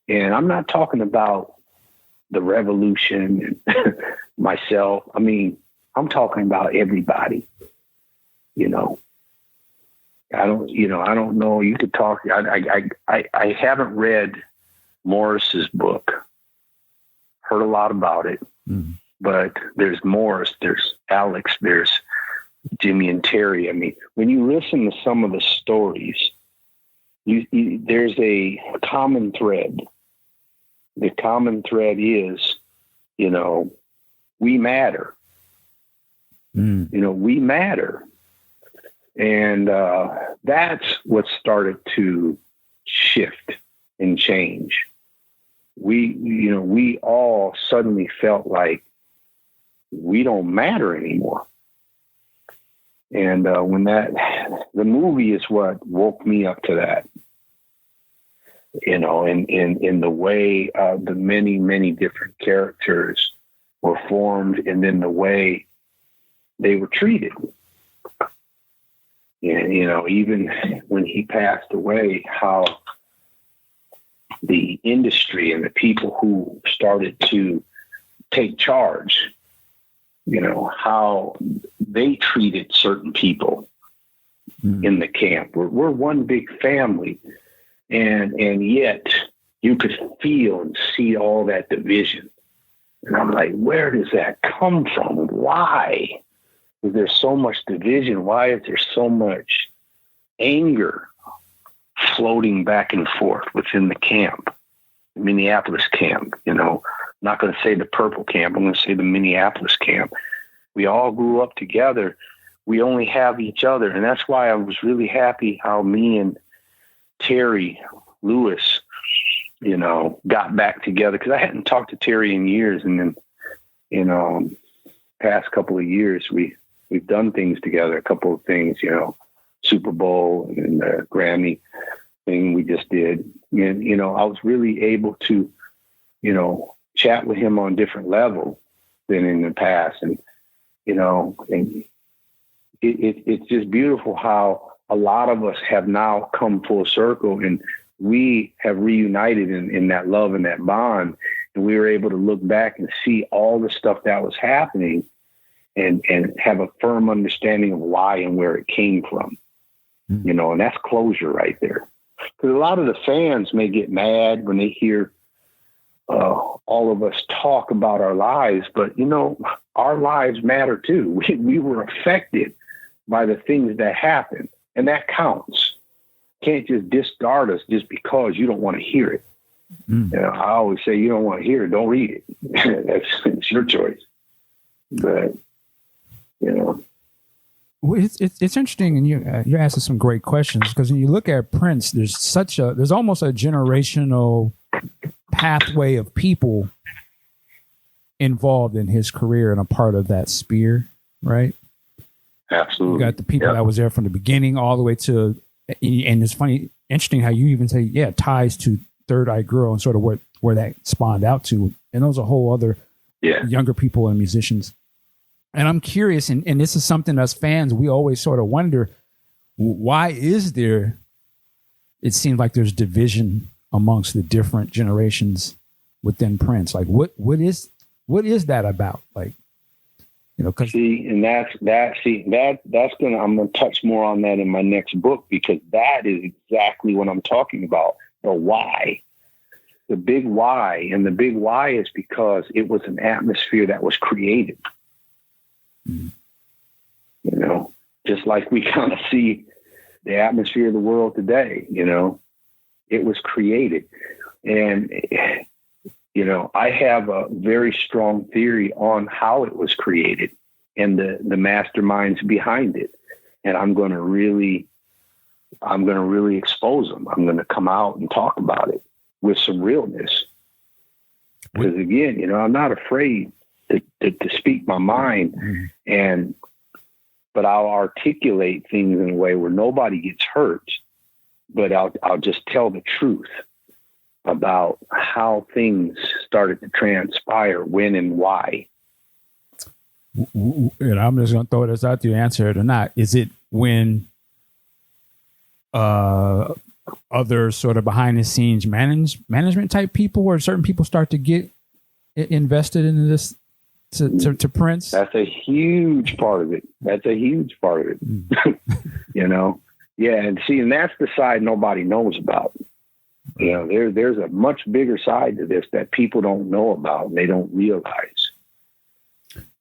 And I'm not talking about the revolution and myself. I mean, I'm talking about everybody. I don't know. You could talk. I haven't read Morris's book. Heard a lot about it, but there's Morris, there's Alex, there's Jimmy and Terry. I mean, when you listen to some of the stories, there's a common thread. The common thread is, we matter. We matter. And that's what started to shift and change. We all suddenly felt like we don't matter anymore. And the movie is what woke me up to that. In the way the many, many different characters were formed, and then the way they were treated. And, even when he passed away, how the industry and the people who started to take charge, how they treated certain people in the camp. We're one big family. And yet you could feel and see all that division. And I'm like, where does that come from? Why is there so much division? Why is there so much anger floating back and forth within the camp, the Minneapolis camp? I'm not going to say the purple camp. I'm going to say the Minneapolis camp. We all grew up together. We only have each other. And that's why I was really happy how me and Terry Lewis, got back together, because I hadn't talked to Terry in years. And then, past couple of years, we've done things together, a couple of things, Super Bowl and the Grammy thing we just did. And, I was really able to, chat with him on different levels than in the past. And, and it's just beautiful how a lot of us have now come full circle, and we have reunited in that love and that bond. And we were able to look back and see all the stuff that was happening and have a firm understanding of why and where it came from, and that's closure right there. Because a lot of the fans may get mad when they hear all of us talk about our lives, but, our lives matter too. We were affected by the things that happened. And that counts. Can't just discard us just because you don't want to hear it. I always say, you don't want to hear it, don't read it. It's your choice. But, Well, it's interesting, and you're asking some great questions, because when you look at Prince, there's almost a generational pathway of people involved in his career and a part of that sphere, right? Absolutely. You got the people that was there from the beginning all the way to, and it's interesting how you even say, ties to Third Eye Girl and sort of where that spawned out to, and those are whole other younger people and musicians. And I'm curious, and this is something as fans, we always sort of wonder, why is there, it seems like there's division amongst the different generations within Prince? Like, what is that about? Like, cause I'm going to touch more on that in my next book, because that is exactly what I'm talking about. The why, the big why. And the big why is because it was an atmosphere that was created. Just like we kind of see the atmosphere of the world today, it was created. And, I have a very strong theory on how it was created and the masterminds behind it. And I'm going to really expose them. I'm going to come out and talk about it with some realness. Because again, I'm not afraid to speak my mind, but I'll articulate things in a way where nobody gets hurt, but I'll just tell the truth about how things started to transpire, when and why. And I'm just going to throw this out to you, answer it or not. Is it when other sort of behind the scenes management type people, or certain people start to get invested into this to Prince? That's a huge part of it. Yeah. And see, and that's the side nobody knows about. There's a much bigger side to this that people don't know about and they don't realize.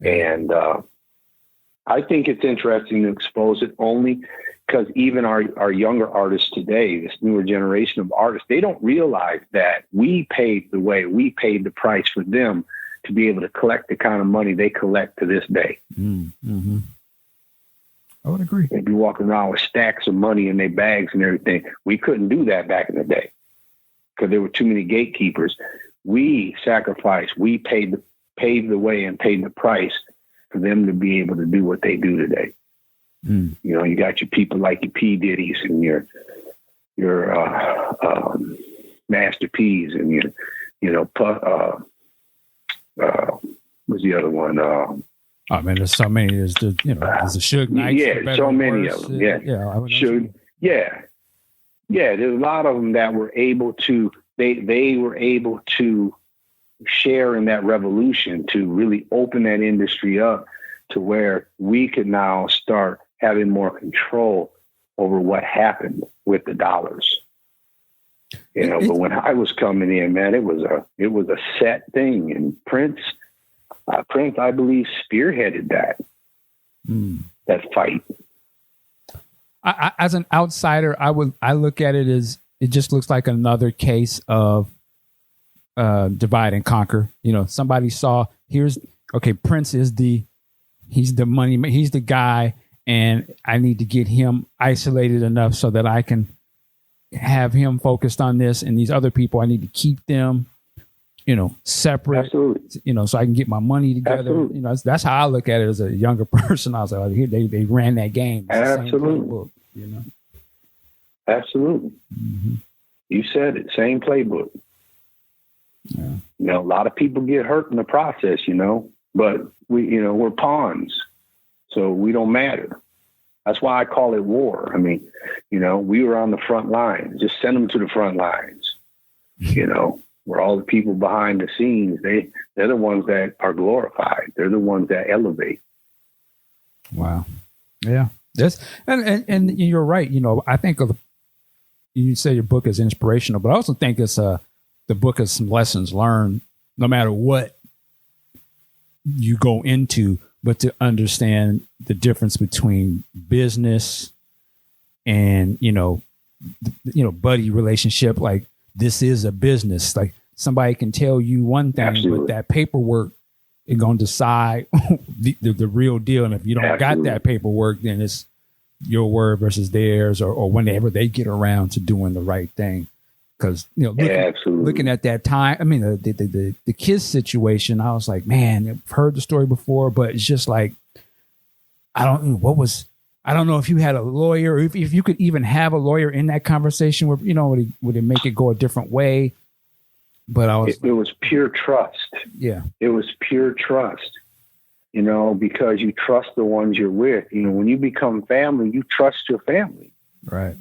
And I think it's interesting to expose it, only because even our younger artists today, this newer generation of artists, they don't realize that we paid the price for them to be able to collect the kind of money they collect to this day. Mm-hmm. I would agree. They'd be walking around with stacks of money in their bags and everything. We couldn't do that back in the day because there were too many gatekeepers. We sacrificed. We paved the way and paid the price for them to be able to do what they do today. You got your people like your P. Diddy's and your Master P's and what's the other one? There's so many. There's the there's the Suge Knights. Yeah, so many of them. Suge. Yeah. There's a lot of them that were able to. They were able to share in that revolution to really open that industry up to where we could now start having more control over what happened with the dollars. But when I was coming in, man, it was a set thing, and Prince, I believe, spearheaded that fight. I, as an outsider, I look at it as it just looks like another case of divide and conquer. Somebody saw Prince is he's the money, he's the guy, and I need to get him isolated enough so that I can have him focused on this, and these other people, I need to keep them, separate. Absolutely. So I can get my money together. Absolutely. That's how I look at it as a younger person. I was like, they ran that game. Absolutely. Playbook, Absolutely. Mm-hmm. You said it. Same playbook. Yeah. A lot of people get hurt in the process, but we're pawns, so we don't matter. That's why I call it war. I mean, we were on the front lines. Just send them to the front lines. Where all the people behind the scenes, they're the ones that are glorified. They're the ones that elevate. Wow. Yeah. And you're right. I think you say your book is inspirational, but I also think it's the book is some lessons learned, no matter what you go into, but to understand the difference between business and, buddy relationship. Like, this is a business. Like, somebody can tell you one thing, Absolutely. but that paperwork going to decide the real deal. And if you don't got that paperwork, then it's your word versus theirs, or whenever they get around to doing the right thing. Because, looking at that time, I mean, the kids situation, I was like, man, I've heard the story before, but it's just like, I don't know if you had a lawyer, or if you could even have a lawyer in that conversation where, would it make it go a different way? But it was pure trust. Yeah. It was pure trust, because you trust the ones you're with. When you become family, you trust your family. Right.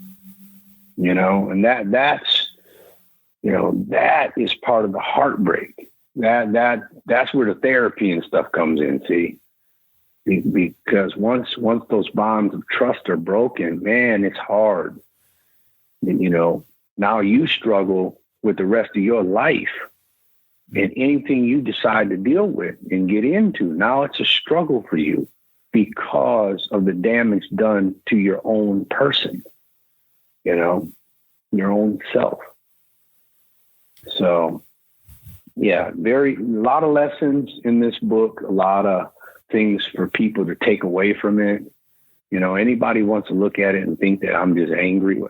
And that is part of the heartbreak. That's where the therapy and stuff comes in, see? Because once those bonds of trust are broken, man, it's hard. And, now you struggle with the rest of your life, and anything you decide to deal with and get into, now it's a struggle for you because of the damage done to your own person, your own self. So, yeah, a lot of lessons in this book, a lot of things for people to take away from it. Anybody wants to look at it and think that I'm just angry,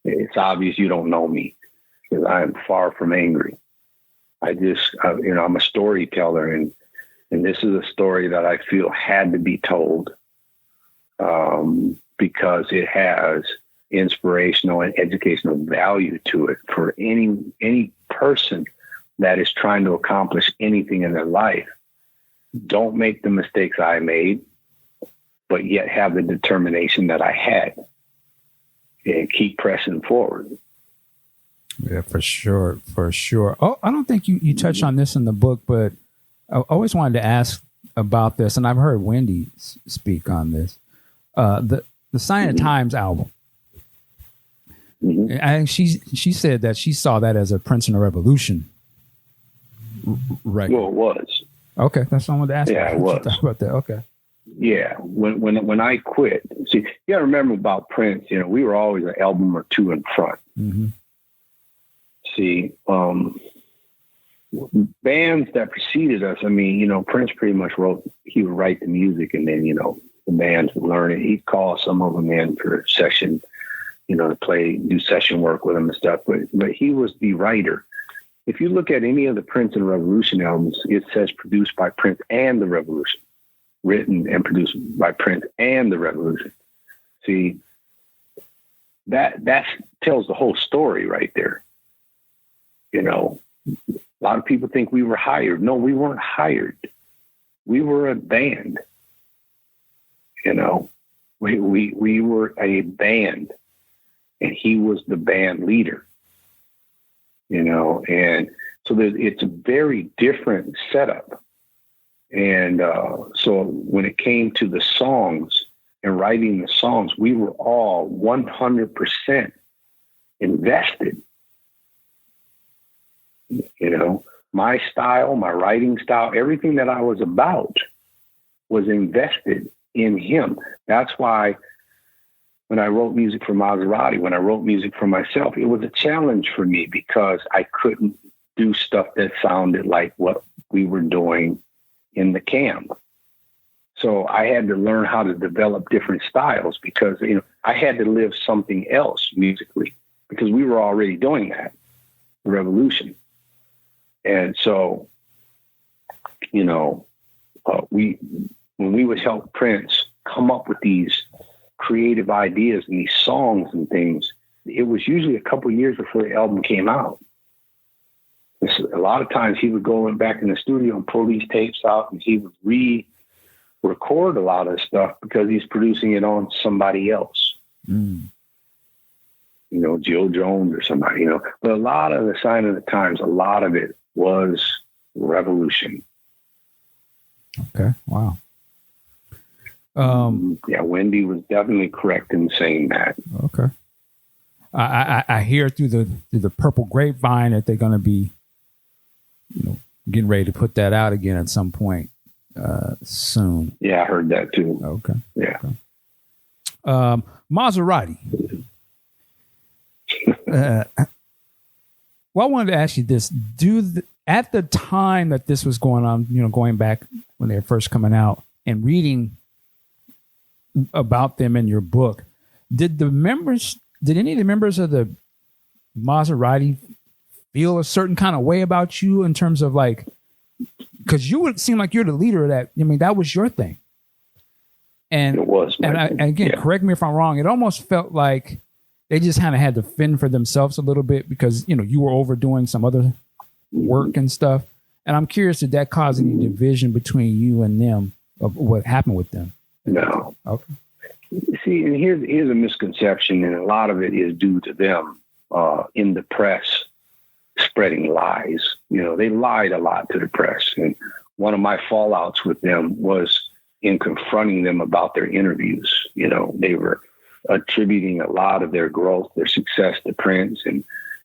it's obvious you don't know me, because I am far from angry. I'm a storyteller, and this is a story that I feel had to be told, because it has inspirational and educational value to it for any person that is trying to accomplish anything in their life. Don't make the mistakes I made, but yet have the determination that I had, and keep pressing forward. Yeah, for sure. Oh, I don't think you touched on this in the book, but I always wanted to ask about this, and I've heard Wendy speak on this. The Sign of the Times album. Mm-hmm. I think she said that she saw that as a Prince and a Revolution. Right. Well, it was. Okay, that's what I wanted to ask. Yeah, it was. Talk about that. Okay. Yeah, when I quit, see, you got to remember about Prince. We were always an album or two in front. Mm-hmm. See, bands that preceded us. I mean, Prince pretty much he would write the music, and then the bands would learn it. He'd call some of them in for a session, to do session work with him and stuff. But he was the writer. If you look at any of the Prince and Revolution albums, it says produced by Prince and the Revolution, written and produced by Prince and the Revolution. See, that tells the whole story right there. A lot of people think we were hired. No, we weren't hired. We were a band. We were a band, and he was the band leader. And so it's a very different setup. And so when it came to the songs and writing the songs, we were all 100% invested. My style, my writing style, everything that I was about was invested in him. That's why when I wrote music for Maserati, when I wrote music for myself, it was a challenge for me because I couldn't do stuff that sounded like what we were doing in the camp. So I had to learn how to develop different styles because, I had to live something else musically because we were already doing that, the Revolution. And so, when we would help Prince come up with these creative ideas and these songs and things, it was usually a couple of years before the album came out. A lot of times he would go back in the studio and pull these tapes out, and he would re-record a lot of stuff because he's producing it on somebody else. Jill Jones or somebody, But a lot of the Sign of the Times, a lot of it was Revolution. Okay. Wow. Wendy was definitely correct in saying that. Okay. I hear through the Purple Grapevine that they're going to be, getting ready to put that out again at some point soon. Yeah, I heard that too. Okay. Yeah. Okay. Maserati. Well, I wanted to ask you this: at the time that this was going on, going back when they were first coming out and reading about them in your book, did any of the members of the Maserati feel a certain kind of way about you in terms of like, because you would seem like you're the leader of that. I mean, that was your thing. And it was. And again, correct me if I'm wrong. It almost felt like they just kind of had to fend for themselves a little bit because, you were overdoing some other work and stuff. And I'm curious, did that cause any division between you and them of what happened with them? No. Okay. See, and here's a misconception, and a lot of it is due to them in the press spreading lies. They lied a lot to the press. And one of my fallouts with them was in confronting them about their interviews. They were attributing a lot of their growth, their success to Prince. And,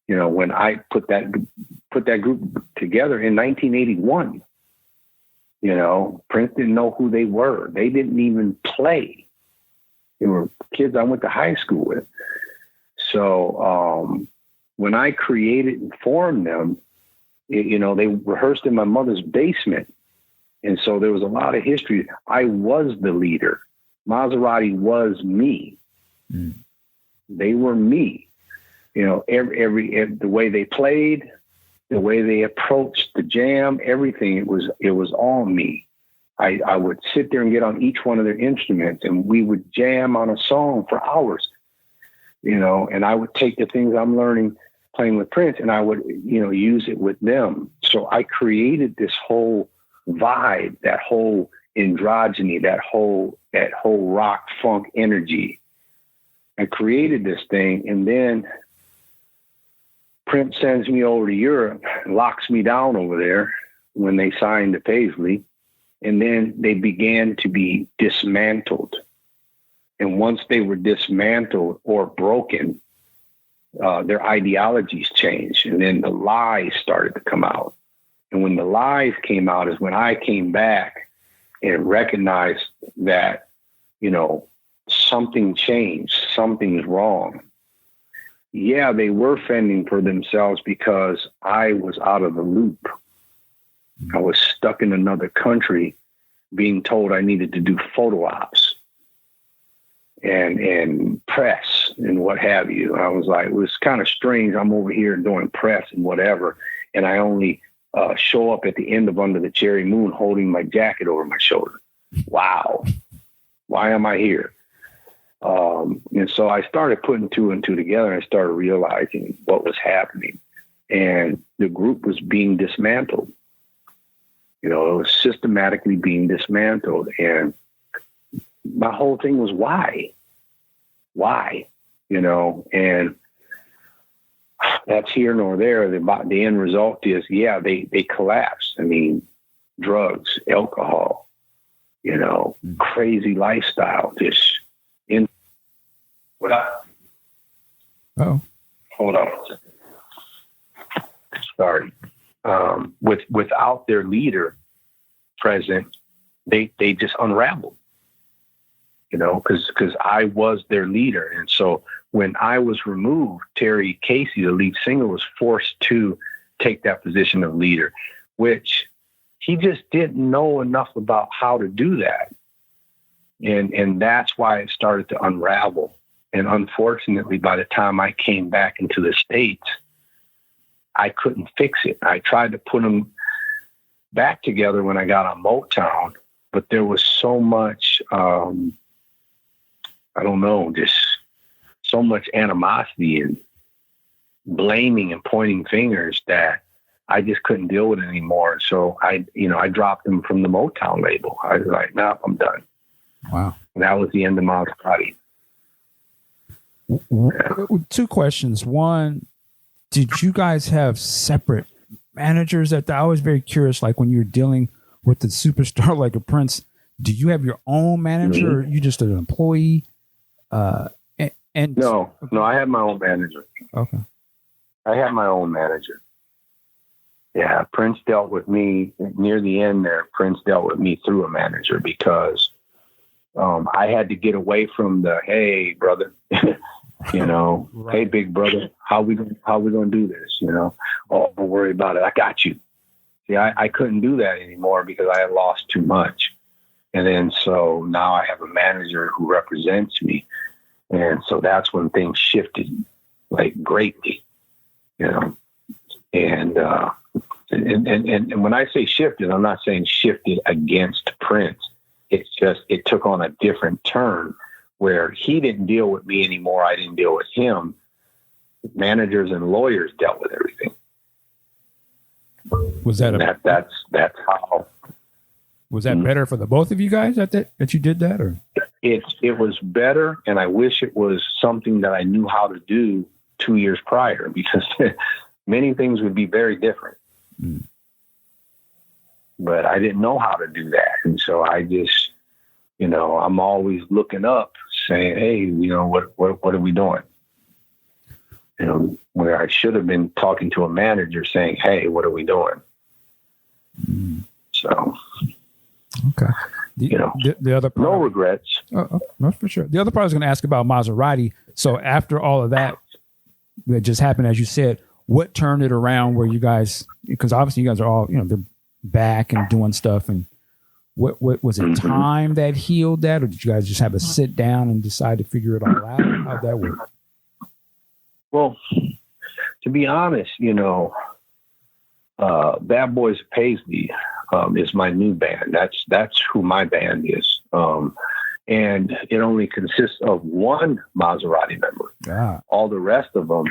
when I put that group together in 1981, Prince didn't know who they were. They didn't even play. They were kids I went to high school with. So when I created and formed them, they rehearsed in my mother's basement. And so there was a lot of history. I was the leader. Maserati was me. Mm. They were me. Every the way they played, the way they approached the jam, everything, it was all me. I would sit there and get on each one of their instruments, and we would jam on a song for hours. And I would take the things I'm learning playing with Prince, and I would, use it with them. So I created this whole vibe, that whole androgyny, that whole rock funk energy. I created this thing, and then Prince sends me over to Europe, locks me down over there when they signed to Paisley, and then they began to be dismantled. And once they were dismantled or broken, their ideologies changed, and then the lies started to come out. And when the lies came out is when I came back and recognized that, something changed, something's wrong. Yeah, they were fending for themselves because I was out of the loop. I was stuck in another country being told I needed to do photo ops and press and what have you. I was like, it was kind of strange. I'm over here doing press and whatever, and I only show up at the end of Under the Cherry Moon holding my jacket over my shoulder. Wow. Why am I here? And so I started putting two and two together, and I started realizing what was happening. And the group was being dismantled. It was systematically being dismantled. And my whole thing was why? Why? And that's here nor there. The end result is, they collapsed. I mean, drugs, alcohol, crazy lifestyle, just in. What up? Oh, hold on. Sorry. Without their leader present, they just unraveled. Because I was their leader, and so when I was removed, Terry Casey, the lead singer, was forced to take that position of leader, which he just didn't know enough about how to do that. And that's why it started to unravel. And unfortunately, by the time I came back into the States, I couldn't fix it. I tried to put them back together when I got on Motown, but there was so much, just so much animosity and blaming and pointing fingers that I just couldn't deal with it anymore. So I dropped them from the Motown label. I was like, nah, I'm done. Wow. And that was the end of Maserati. Two questions. One, did you guys have separate managers? That I was very curious, like when you're dealing with the superstar like a Prince, do you have your own manager or are you just an employee? And No, I had my own manager. Okay. I had my own manager. Yeah, Prince dealt with me near the end there. Prince dealt with me through a manager because I had to get away from the, hey, brother, right. Hey, big brother, how we gonna do this? Oh, don't worry about it. I got you. See, I couldn't do that anymore because I had lost too much. And then so now I have a manager who represents me. And so that's when things shifted like greatly, you know. And when I say shifted, I'm not saying shifted against Prince. It's just it took on a different turn where he didn't deal with me anymore. I didn't deal with him. Managers and lawyers dealt with everything. Was that that's how? Was that better for the both of you guys that you did that, or? It was better, and I wish it was something that I knew how to do 2 years prior, because many things would be very different. Mm. But I didn't know how to do that, and so I just, you know, I'm always looking up, saying, "Hey, you know, what are we doing?" You know, where I should have been talking to a manager, saying, "Hey, what are we doing?" Mm. So. Okay. The other part, no regrets. No, for sure. The other part I was going to ask about Maserati. So after all of that just happened, as you said, what turned it around where you guys, because obviously you guys are all, you know, they're back and doing stuff. And what was it time that healed that? Or did you guys just have a sit down and decide to figure it all out? How'd that work? Well, to be honest, you know, Bad Boys Paisley is my new band. That's who my band is. And it only consists of one Maserati member. Yeah. All the rest of them,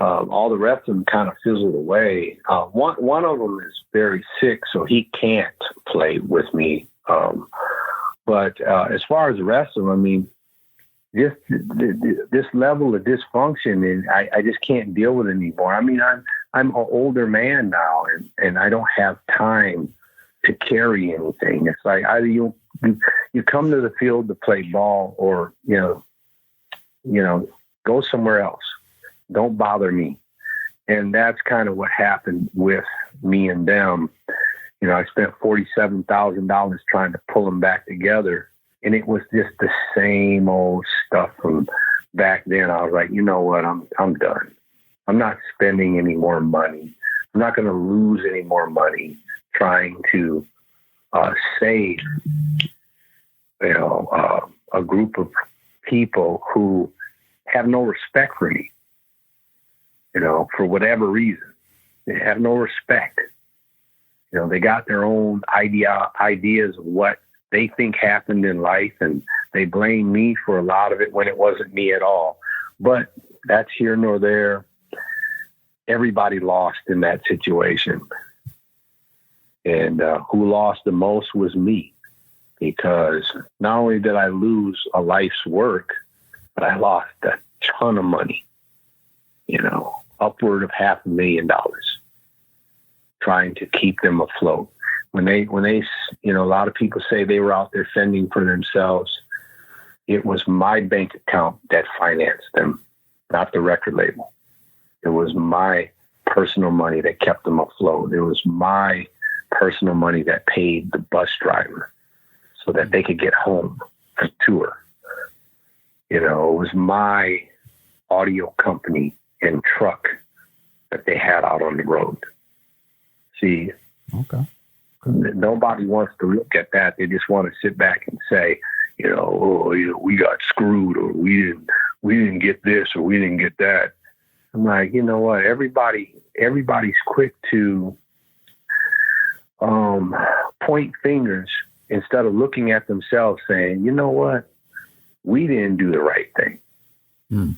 all the rest of them kind of fizzled away. One of them is very sick, so he can't play with me. But as far as the rest of them, I mean, this level of dysfunction, and I just can't deal with it anymore. I mean, I'm an older man now, and I don't have time to carry anything. It's like either you come to the field to play ball, or you know, go somewhere else. Don't bother me. And that's kind of what happened with me and them. You know, I spent $47,000 trying to pull them back together, and it was just the same old stuff from back then. I was like, you know what? I'm done. I'm not spending any more money. I'm not going to lose any more money trying to save, you know, a group of people who have no respect for me, you know, for whatever reason. They have no respect. You know, they got their own ideas of what they think happened in life, and they blame me for a lot of it when it wasn't me at all. But that's here nor there. Everybody lost in that situation. And who lost the most was me, because not only did I lose a life's work, but I lost a ton of money, you know, upward of $500,000 trying to keep them afloat. When they, you know, a lot of people say they were out there fending for themselves. It was my bank account that financed them, not the record label. It was my personal money that kept them afloat. It was my personal money that paid the bus driver so that they could get home for tour. You know, it was my audio company and truck that they had out on the road. See, okay. Nobody wants to look at that. They just want to sit back and say, you know, oh, you know, we got screwed, or we didn't get this, or we didn't get that. I'm like, you know what? Everybody's quick to point fingers instead of looking at themselves, saying, you know what? We didn't do the right thing. Mm.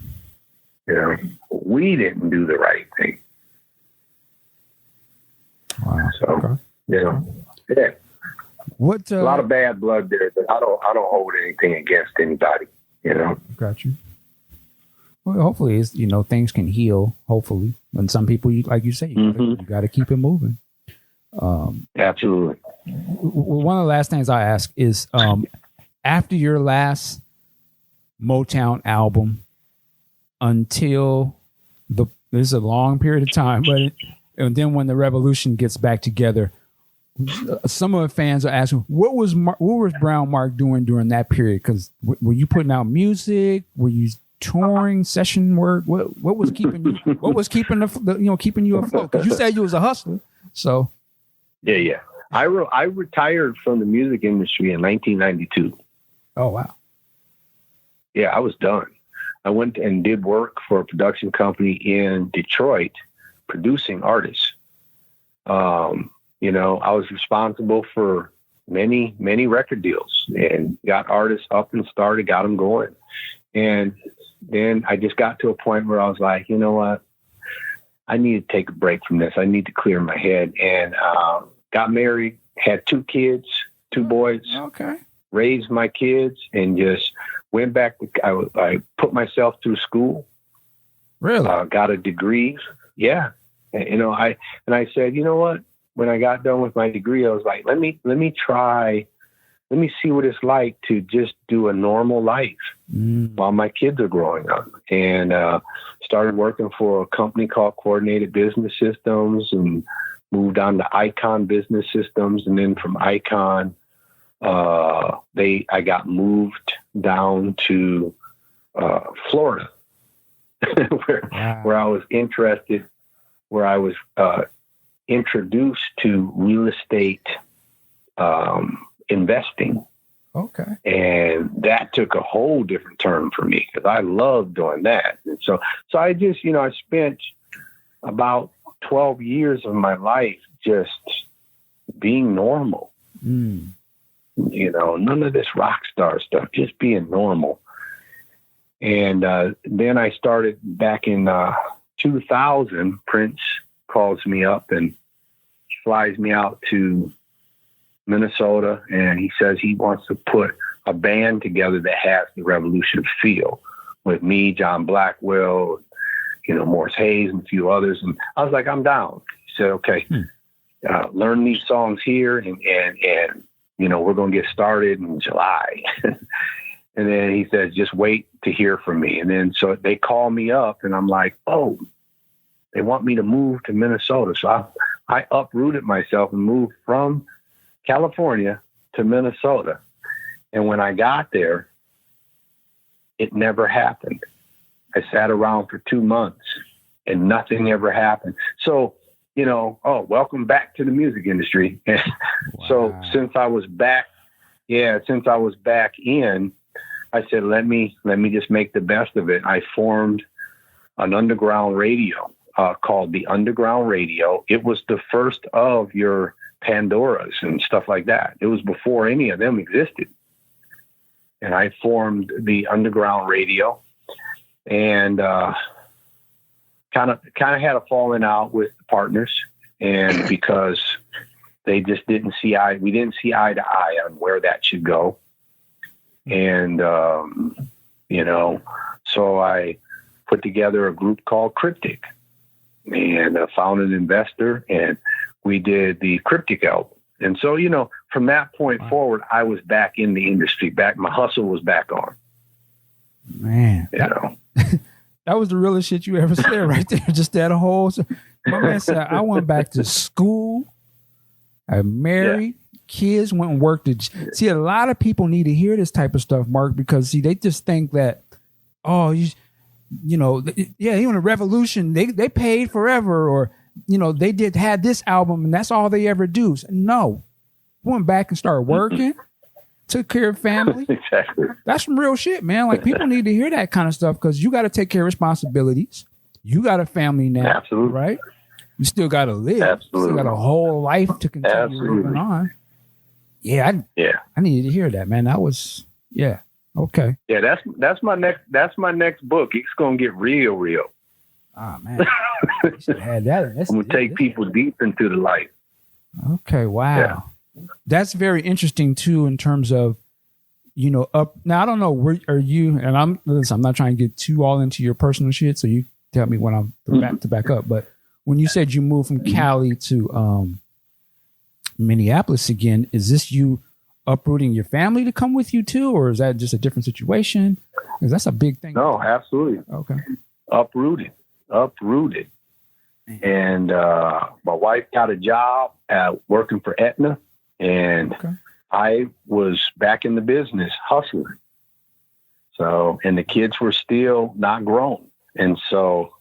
You know, we didn't do the right thing. Wow. So, okay. You know, yeah. What a lot of bad blood there, but I don't hold anything against anybody. You know. Got you. Well, hopefully, it's, you know, things can heal. Hopefully, and some people, like you say, you got to keep it moving. Absolutely. One of the last things I ask is, after your last Motown album, until this is a long period of time, and then when the Revolution gets back together, some of the fans are asking, what was Brownmark doing during that period? Because were you putting out music? Were you touring, session work? What was keeping you? What was keeping keeping you afloat? Because you said you was a hustler. So. Yeah. I retired from the music industry in 1992. Oh, wow. Yeah, I was done. I went and did work for a production company in Detroit, producing artists. I was responsible for many, many record deals and got artists up and started, got them going. And then I just got to a point where I was like, you know what? I need to take a break from this. I need to clear my head. And got married, had 2 kids, 2 boys. Okay. Raised my kids and just went back. I put myself through school. Really? Got a degree. Yeah. And, I said, you know what? When I got done with my degree, I was like, let me see what it's like to just do a normal life while my kids are growing up. And started working for a company called Coordinated Business Systems and moved on to Icon Business Systems. And then from Icon, I got moved down to Florida, where I was interested, where I was introduced to real estate investing. Okay. And that took a whole different turn for me because I love doing that. And so I just, I spent about 12 years of my life just being normal. None of this rock star stuff, just being normal. And then I started back in 2000, Prince calls me up and flies me out to Minnesota. And he says he wants to put a band together that has the Revolution feel with me, John Blackwell, Morris Hayes and a few others. And I was like, I'm down. He said, okay, learn these songs here and we're going to get started in July. And then he says, just wait to hear from me. And then so they call me up and I'm like, oh, they want me to move to Minnesota. So I uprooted myself and moved from California to Minnesota. And when I got there, it never happened. I sat around for 2 months and nothing ever happened. So, welcome back to the music industry. Wow. So since I was back in, I said, let me just make the best of it. I formed an underground radio called the Underground Radio. It was the first of your Pandoras and stuff like that. It was before any of them existed. And I formed the Underground Radio and kind of had a falling out with the partners, and because they just we didn't see eye to eye on where that should go. And, so I put together a group called Cryptic and found an investor, and we did the Cryptic album. And so, from that point forward, I was back in the industry, my hustle was back on. Man, that was the realest shit you ever said right there. Just that whole, my man said, I went back to school. I married, kids, went and worked. See, a lot of people need to hear this type of stuff, Mark, because they just think that, even the Revolution, they paid forever, or, they had this album and that's all they ever do. So, no, went back and started working, took care of family. Exactly. That's some real shit, man. Like, people need to hear that kind of stuff because you got to take care of responsibilities. You got a family now. Absolutely. Right? You still got to live. Absolutely. You still got a whole life to continue moving on. Yeah. I needed to hear that, man. That was, okay. Yeah, that's my next book. It's gonna get real. Oh man. You should have had that. I'm gonna take people deep into the light. Okay, wow. Yeah. That's very interesting too, in terms of, up now. I don't know, where are you, and I'm not trying to get too all into your personal shit, so you tell me when I'm back up. But when you said you moved from Cali to Minneapolis again, is this you uprooting your family to come with you too, or is that just a different situation? Because that's a big thing. No, absolutely. Okay. Uprooted. And my wife got a job working for Aetna, and I was back in the business hustling. So, and the kids were still not grown. And so,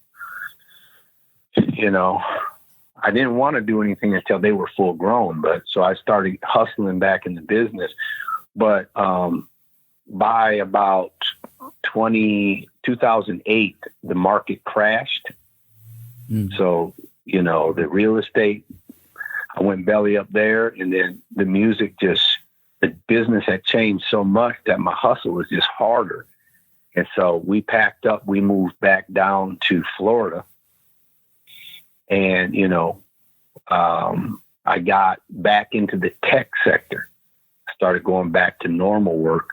I didn't want to do anything until they were full grown, but so I started hustling back in the business. But by about 2008, the market crashed. So, you know, the real estate, I went belly up there, and then the music the business had changed so much that my hustle was just harder. And so we packed up, we moved back down to Florida. And, you know, I got back into the tech sector. I started going back to normal work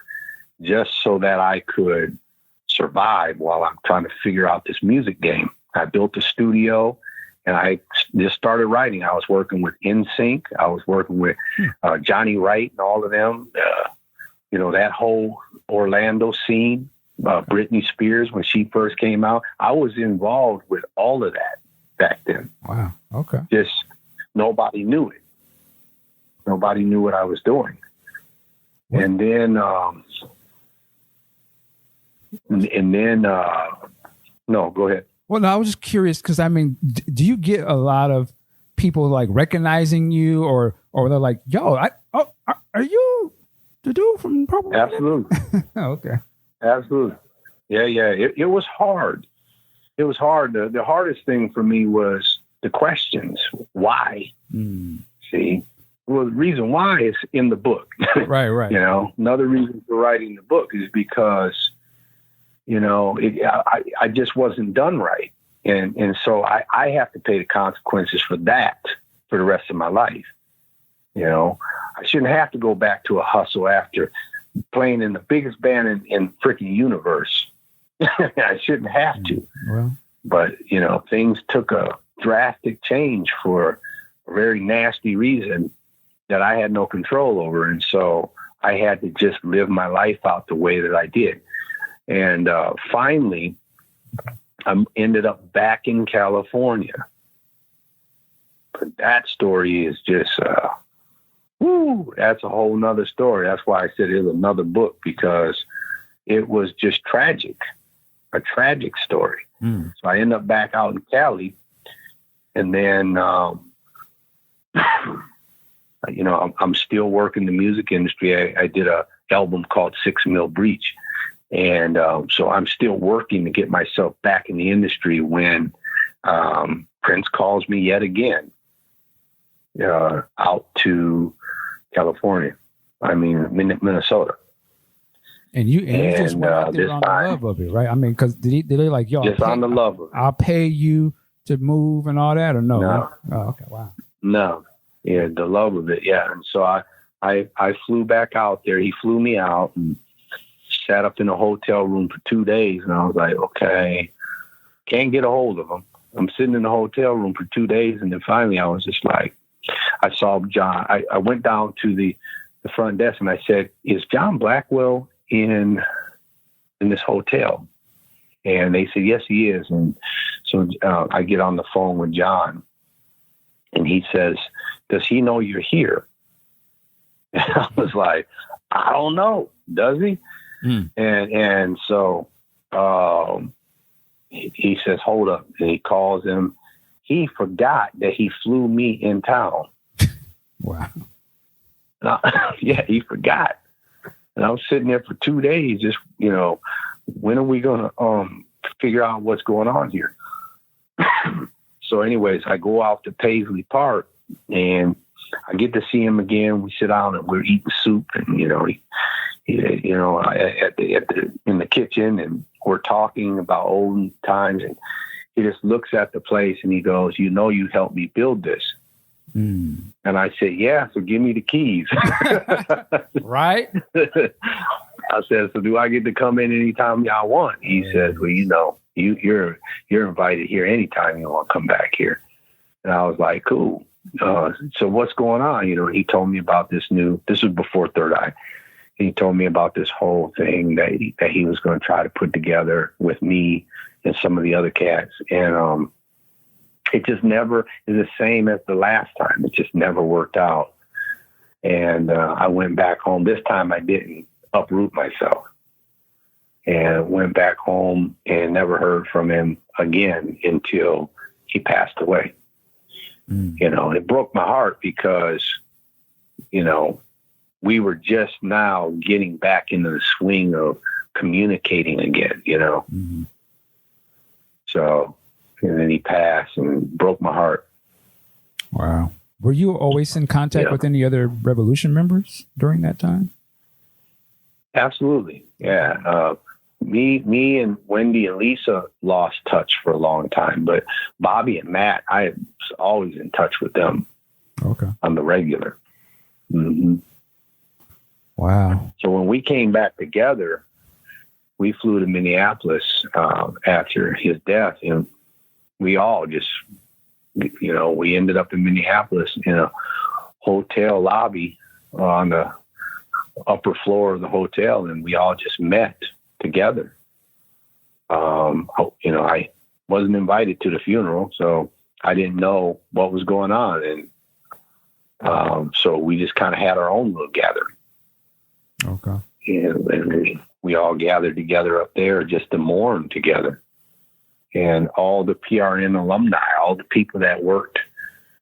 just so that I could survive while I'm trying to figure out this music game. I built a studio, and I just started writing. I was working with NSYNC. I was working with Johnny Wright and all of them. You know, that whole Orlando scene, Britney Spears, when she first came out. I was involved with all of that back then. Wow. Okay. Just nobody knew it. Nobody knew what I was doing. What? And then, no, go ahead. Well, no, I was just curious because, I mean, do you get a lot of people like recognizing you, or they're like, "Yo, are you the dude from Purple?" Absolutely. Oh, okay. Absolutely. Yeah. It was hard. It was hard. The hardest thing for me was the questions. Why? See, well, the reason why is in the book. Right. You know, another reason for writing the book is because, you know, I just wasn't done right. And so I have to pay the consequences for that for the rest of my life. You know, I shouldn't have to go back to a hustle after playing in the biggest band in freaking universe. I shouldn't have to. Well, but, you know, things took a drastic change for a very nasty reason that I had no control over. And so I had to just live my life out the way that I did. And finally, I ended up back in California. But that story is just, that's a whole nother story. That's why I said it's another book, because it was just tragic, a tragic story. So I ended up back out in Cali. And then, you know, I'm still working the music industry. I did a album called 6 Mil Breach. And so I'm still working to get myself back in the industry when Prince calls me yet again out to California. I mean, Minnesota. And you just went out there on the love of it, right? I mean, because did they like, yo, just on the love of it. I'll pay you to move and all that, or no? No. Oh, okay, wow. No, yeah, the love of it, yeah. And so I flew back out there. He flew me out and sat up in a hotel room for 2 days, and I was like, okay, can't get a hold of him. I'm sitting in the hotel room for 2 days, and then finally I was just like, I saw John. I went down to the front desk and I said, "Is John Blackwell in this hotel?" And they said, "Yes, he is." And so I get on the phone with John, and he says, "Does he know you're here?" And I was like, "I don't know. Does he?" And so he says, "Hold up." And he calls him. He forgot that he flew me in town. Wow. Yeah, he forgot. And I was sitting there for 2 days, just, you know, when are we going to figure out what's going on here? So anyways, I go out to Paisley Park, and I get to see him again. We sit down and we're eating soup, and, you know, in the kitchen, and we're talking about old times, and he just looks at the place and he goes, "You know, you helped me build this." And I said, "Yeah, so give me the keys." Right. I said, "So do I get to come in anytime y'all want?" He says, "Well, you know, you're invited here anytime you want to come back here." And I was like, "Cool. So what's going on?" You know, he told me about this was before Third Eye. He told me about this whole thing that he was going to try to put together with me and some of the other cats. And it just never is the same as the last time. It just never worked out. And I went back home. This time I didn't uproot myself. And went back home and never heard from him again until he passed away. You know, it broke my heart because, you know, we were just now getting back into the swing of communicating again, you know. Mm-hmm. So, and then he passed and broke my heart. Wow. Were you always in contact with any other Revolution members during that time? Absolutely. Yeah. Me and Wendy and Lisa lost touch for a long time, but Bobby and Matt, I was always in touch with them. Okay. On the regular. Mm-hmm. Wow. So when we came back together, we flew to Minneapolis after his death, and we all just, you know, we ended up in Minneapolis in a hotel lobby on the upper floor of the hotel, and we all just met together. You know, I wasn't invited to the funeral, so I didn't know what was going on, and so we just kind of had our own little gathering. Okay. And we all gathered together up there just to mourn together. And all the PRN alumni, all the people that worked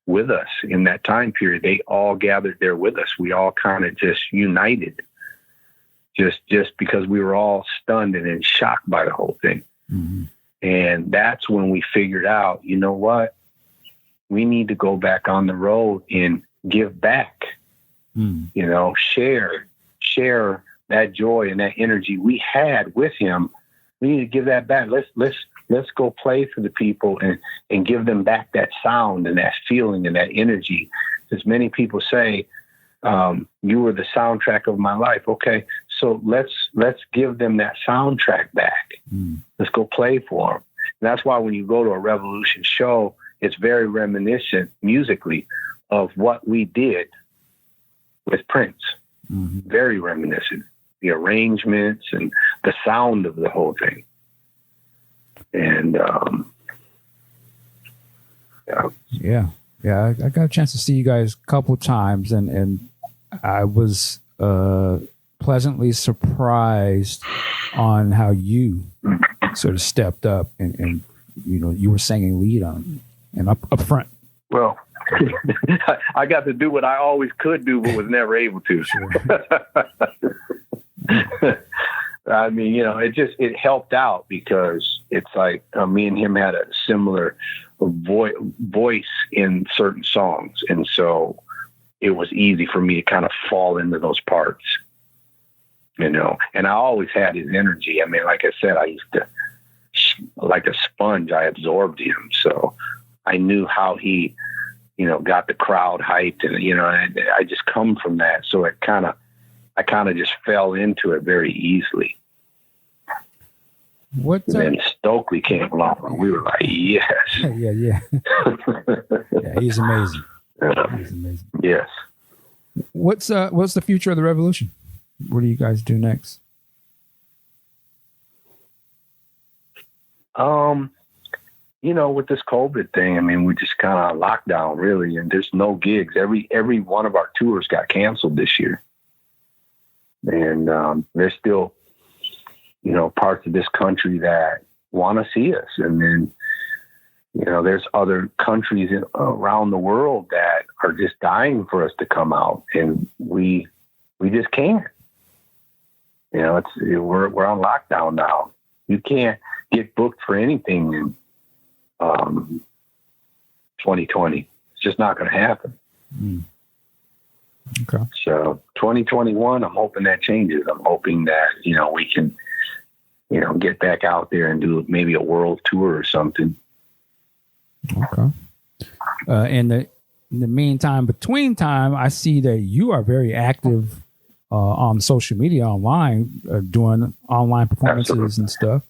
with us in that time period, they all gathered there with us. We all kind of just united, just because we were all stunned and in shock by the whole thing. Mm-hmm. And that's when we figured out, you know what? We need to go back on the road and give back, you know, share that joy and that energy we had with him. We need to give that back. Let's go play for the people and give them back that sound and that feeling and that energy. As many people say, you were the soundtrack of my life. Okay. So let's give them that soundtrack back. Let's go play for them. And that's why when you go to a Revolution show, it's very reminiscent musically of what we did with Prince. Mm-hmm. Very reminiscent. The arrangements and the sound of the whole thing. And yeah, I got a chance to see you guys a couple times, and I was pleasantly surprised on how you sort of stepped up and you know, you were singing lead on and up front. Well, I got to do what I always could do, but was never able to. Sure. I mean, you know, it helped out because it's like me and him had a similar voice in certain songs. And so it was easy for me to kind of fall into those parts, you know, and I always had his energy. I mean, like I said, I used to, like a sponge, I absorbed him. So I knew how he, you know, got the crowd hyped, and, you know, I just come from that. So I kind of just fell into it very easily. What? Then Stokely came along, and we were like, yes. Yeah. Yeah, he's amazing. He's amazing. Yes. What's the future of the Revolution? What do you guys do next? You know, with this COVID thing, I mean, we just kind of locked down really, and there's no gigs. Every one of our tours got canceled this year. And there's still, you know, parts of this country that want to see us. And then, you know, there's other countries around the world that are just dying for us to come out, and we just can't. You know, we're on lockdown now. You can't get booked for anything in 2020. It's just not going to happen. Okay. So 2021, I'm hoping that changes. I'm hoping that, you know, we can, you know, get back out there and do maybe a world tour or something. Okay. In the meantime, between time, I see that you are very active on social media, online, doing online performances. Absolutely. And stuff.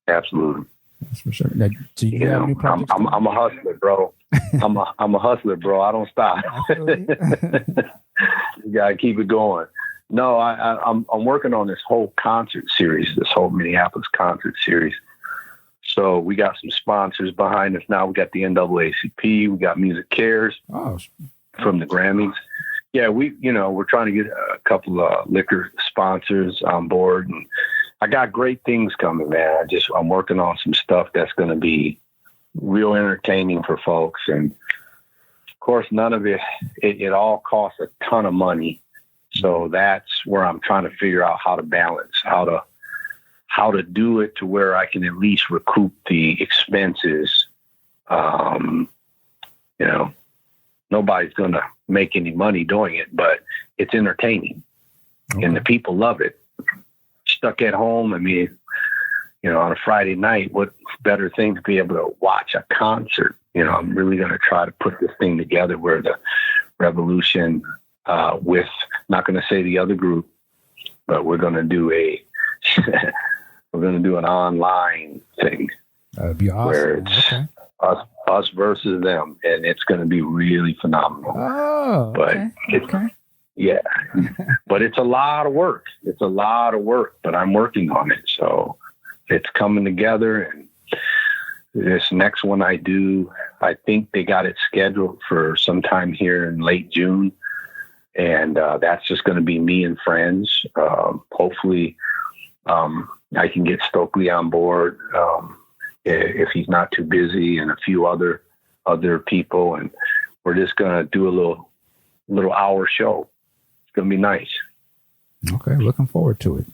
Absolutely. That's for sure. Now, do you have new projects? I'm a hustler, bro. I'm a hustler, bro. I don't stop. You gotta keep it going. No, I'm working on this whole concert series, this whole Minneapolis concert series. So we got some sponsors behind us now. We got the NAACP. We got Music Cares from the Grammys. Yeah, we're trying to get a couple of liquor sponsors on board, and I got great things coming, man. I'm working on some stuff that's going to be real entertaining for folks. And of course, none of it all costs a ton of money. So that's where I'm trying to figure out how to balance, how to do it to where I can at least recoup the expenses. Nobody's going to make any money doing it, but it's entertaining. Okay. And the people love it. Stuck at home, I mean, on a Friday night, what better thing to be able to watch a concert? I'm really going to try to put this thing together where the Revolution, with, not going to say the other group, but we're going to do an online thing. That'd be awesome. Where it's us versus them, and it's going to be really phenomenal. Oh, okay. But yeah, but it's a lot of work. It's a lot of work, but I'm working on it. So it's coming together. And this next one I do, I think they got it scheduled for sometime here in late June. And that's just going to be me and friends. Hopefully I can get Stokely on board if he's not too busy, and a few other people. And we're just going to do a little hour show. It's going to be nice. Okay. Looking forward to it.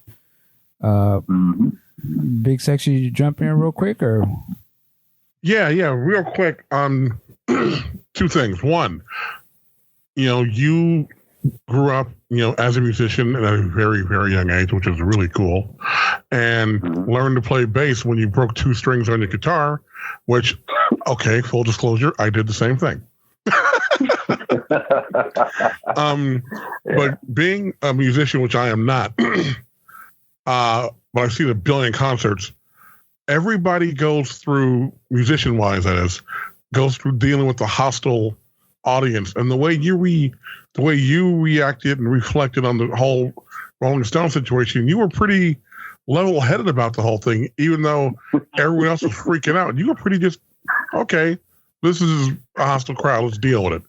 Big Sexy, you jump in real quick or? Yeah. Real quick. Two things. One, you grew up, as a musician at a very, very young age, which is really cool, and learned to play bass when you broke 2 strings on your guitar, which, okay, full disclosure, I did the same thing. But being a musician, which I am not, but I've seen a billion concerts, everybody goes through, musician-wise that is, goes through dealing with the hostile audience. And the way you reacted and reflected on the whole Rolling Stone situation, you were pretty level-headed about the whole thing, even though everyone else was freaking out. You were pretty just, okay, this is a hostile crowd, let's deal with it.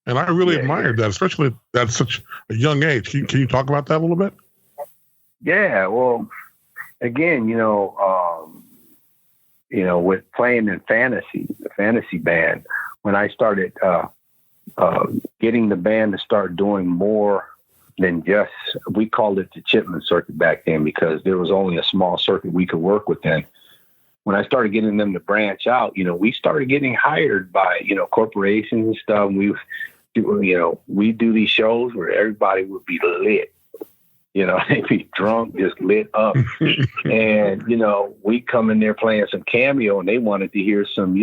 And I really admired that, especially at such a young age. Can you talk about that a little bit? Yeah, well, again, with playing in the fantasy band, when I started getting the band to start doing more than just, we called it the Chipman circuit back then because there was only a small circuit we could work within. When I started getting them to branch out, we started getting hired by, corporations and stuff. We do these shows where everybody would be lit. They'd be drunk, just lit up. And, we come in there playing some Cameo and they wanted to hear some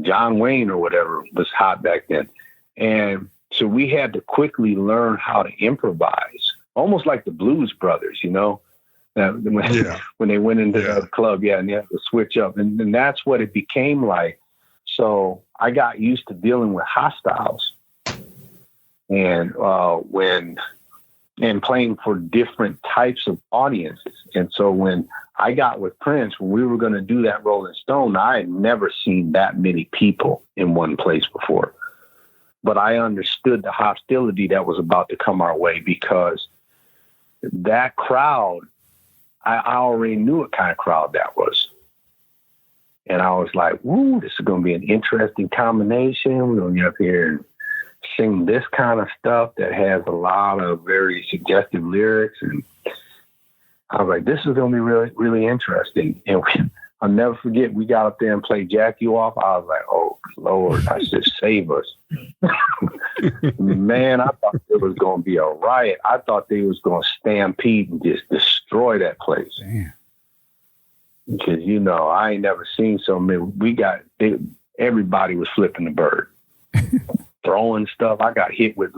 John Wayne or whatever was hot back then. And so we had to quickly learn how to improvise, almost like the Blues Brothers, when they went into the club, and they had to switch up. And that's what it became like. So I got used to dealing with hostiles and playing for different types of audiences. And so when I got with Prince, when we were going to do that Rolling Stone, I had never seen that many people in one place before. But I understood the hostility that was about to come our way because that crowd, I already knew what kind of crowd that was. And I was like, woo, this is going to be an interesting combination. We're going to get up here and sing this kind of stuff that has a lot of very suggestive lyrics. And I was like, this is going to be really, really interesting. And I'll never forget, we got up there and played Jack You Off. I was like, oh, Lord, I said, save us. Man, I thought it was going to be a riot. I thought they was going to stampede and just destroy that place. Damn. Because, I ain't never seen so many. Everybody was flipping the bird. Throwing stuff. I got hit with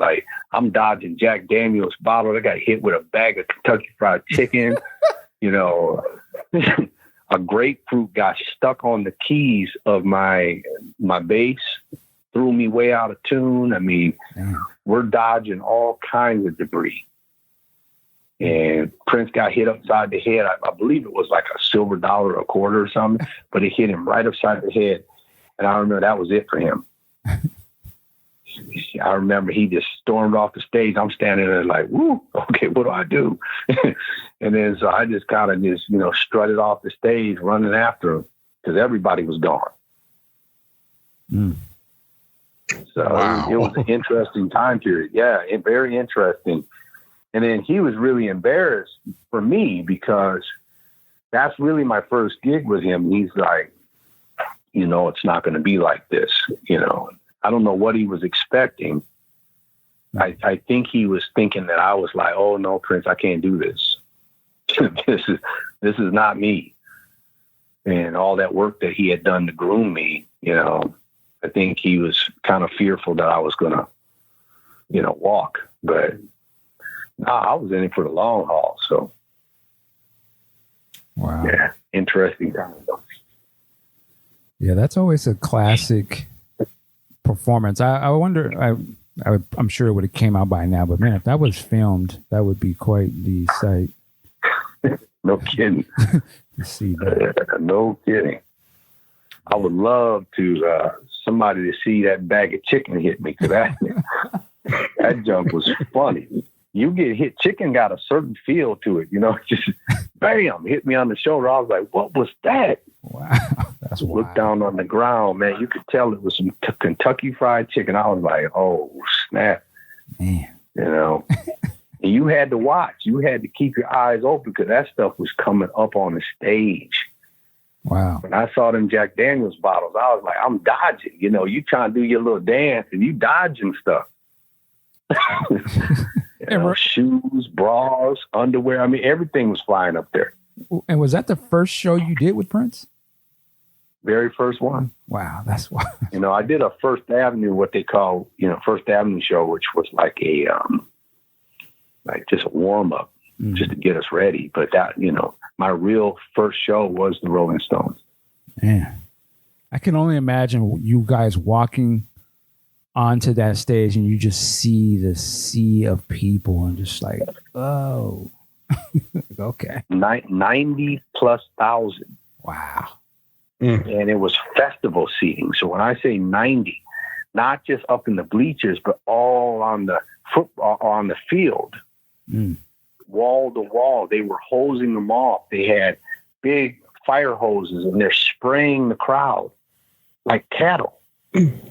I'm dodging Jack Daniels bottle. I got hit with a bag of Kentucky Fried Chicken. A grapefruit got stuck on the keys of my bass, threw me way out of tune. I mean, we're dodging all kinds of debris. And Prince got hit upside the head. I believe it was like a silver dollar a quarter or something, but it hit him right upside the head. And I remember that was it for him. I remember he just stormed off the stage. I'm standing there like, woo, okay, what do I do? And then so I just kind of strutted off the stage running after him because everybody was gone. So wow. it was an interesting time period. Yeah, very interesting. And then he was really embarrassed for me because that's really my first gig with him. He's like, it's not going to be like this. I don't know what he was expecting. I think he was thinking that I was like, oh no, Prince, I can't do this. This is not me. And all that work that he had done to groom me, I think he was kind of fearful that I was going to, walk. But no, I was in it for the long haul. So, wow. Yeah, interesting time. Yeah, that's always a classic performance. I wonder, I'm sure it would have came out by now, but man, if that was filmed, that would be quite the sight. No kidding. To see that. No kidding. I would love to somebody to see that bag of chicken hit me, because that jump was funny. You get hit. Chicken got a certain feel to it, just bam, hit me on the shoulder. I was like, what was that? Wow. That's wild. Looked down on the ground, man. You could tell it was some Kentucky Fried Chicken. I was like, oh, snap. Man. And you had to watch. You had to keep your eyes open because that stuff was coming up on the stage. Wow. When I saw them Jack Daniels bottles, I was like, I'm dodging. You trying to do your little dance and you dodging stuff. Shoes, bras, underwear. I mean, everything was flying up there. And was that the first show you did with Prince? Very first one. Wow, that's wild. I did a First Avenue, what they call, First Avenue show, which was like a, just a warm up, just to get us ready. But that, my real first show was the Rolling Stones. Man, I can only imagine you guys walking onto that stage and you just see the sea of people and just like, oh, okay. 90 plus thousand. Wow. And it was festival seating. So when I say 90, not just up in the bleachers, but all on the football, on the field, wall to wall, they were hosing them off. They had big fire hoses and they're spraying the crowd like cattle.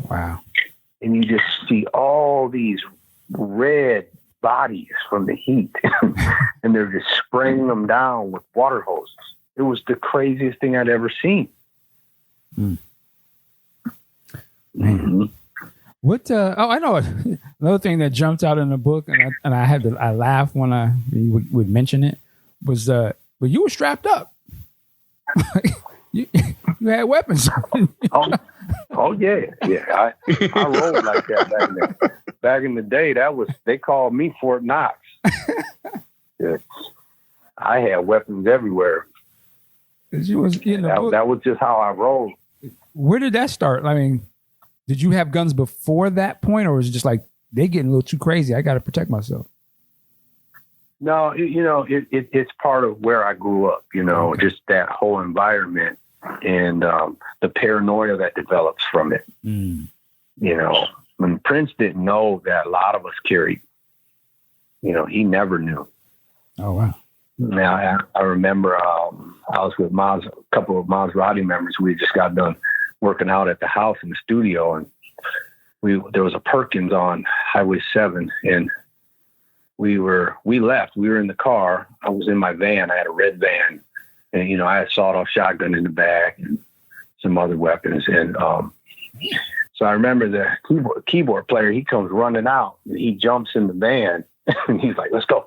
Wow. And you just see all these red bodies from the heat and they're just spraying them down with water hoses. It was the craziest thing I'd ever seen. Mm-hmm. What? I know another thing that jumped out in the book, and I laughed when you would mention it was, but you were strapped up. you had weapons. Oh yeah. I rolled like that back in the day. They called me Fort Knox. Yeah. I had weapons everywhere. You was, that was just how I rolled. Where did that start? I mean, did you have guns before that point, or was it just like they getting a little too crazy? I got to protect myself. No, it's part of where I grew up. Okay. Just that whole environment and the paranoia that develops from it. When Prince didn't know that a lot of us carried. He never knew. Oh wow. Now I remember I was with a couple of Maserati members. We just got done working out at the house in the studio, and there was a Perkins on Highway 7, and we left. We were in the car. I was in my van. I had a red van, and I had a sawed-off shotgun in the back and some other weapons. And so I remember the keyboard player. He comes running out, and he jumps in the van, and he's like, "Let's go."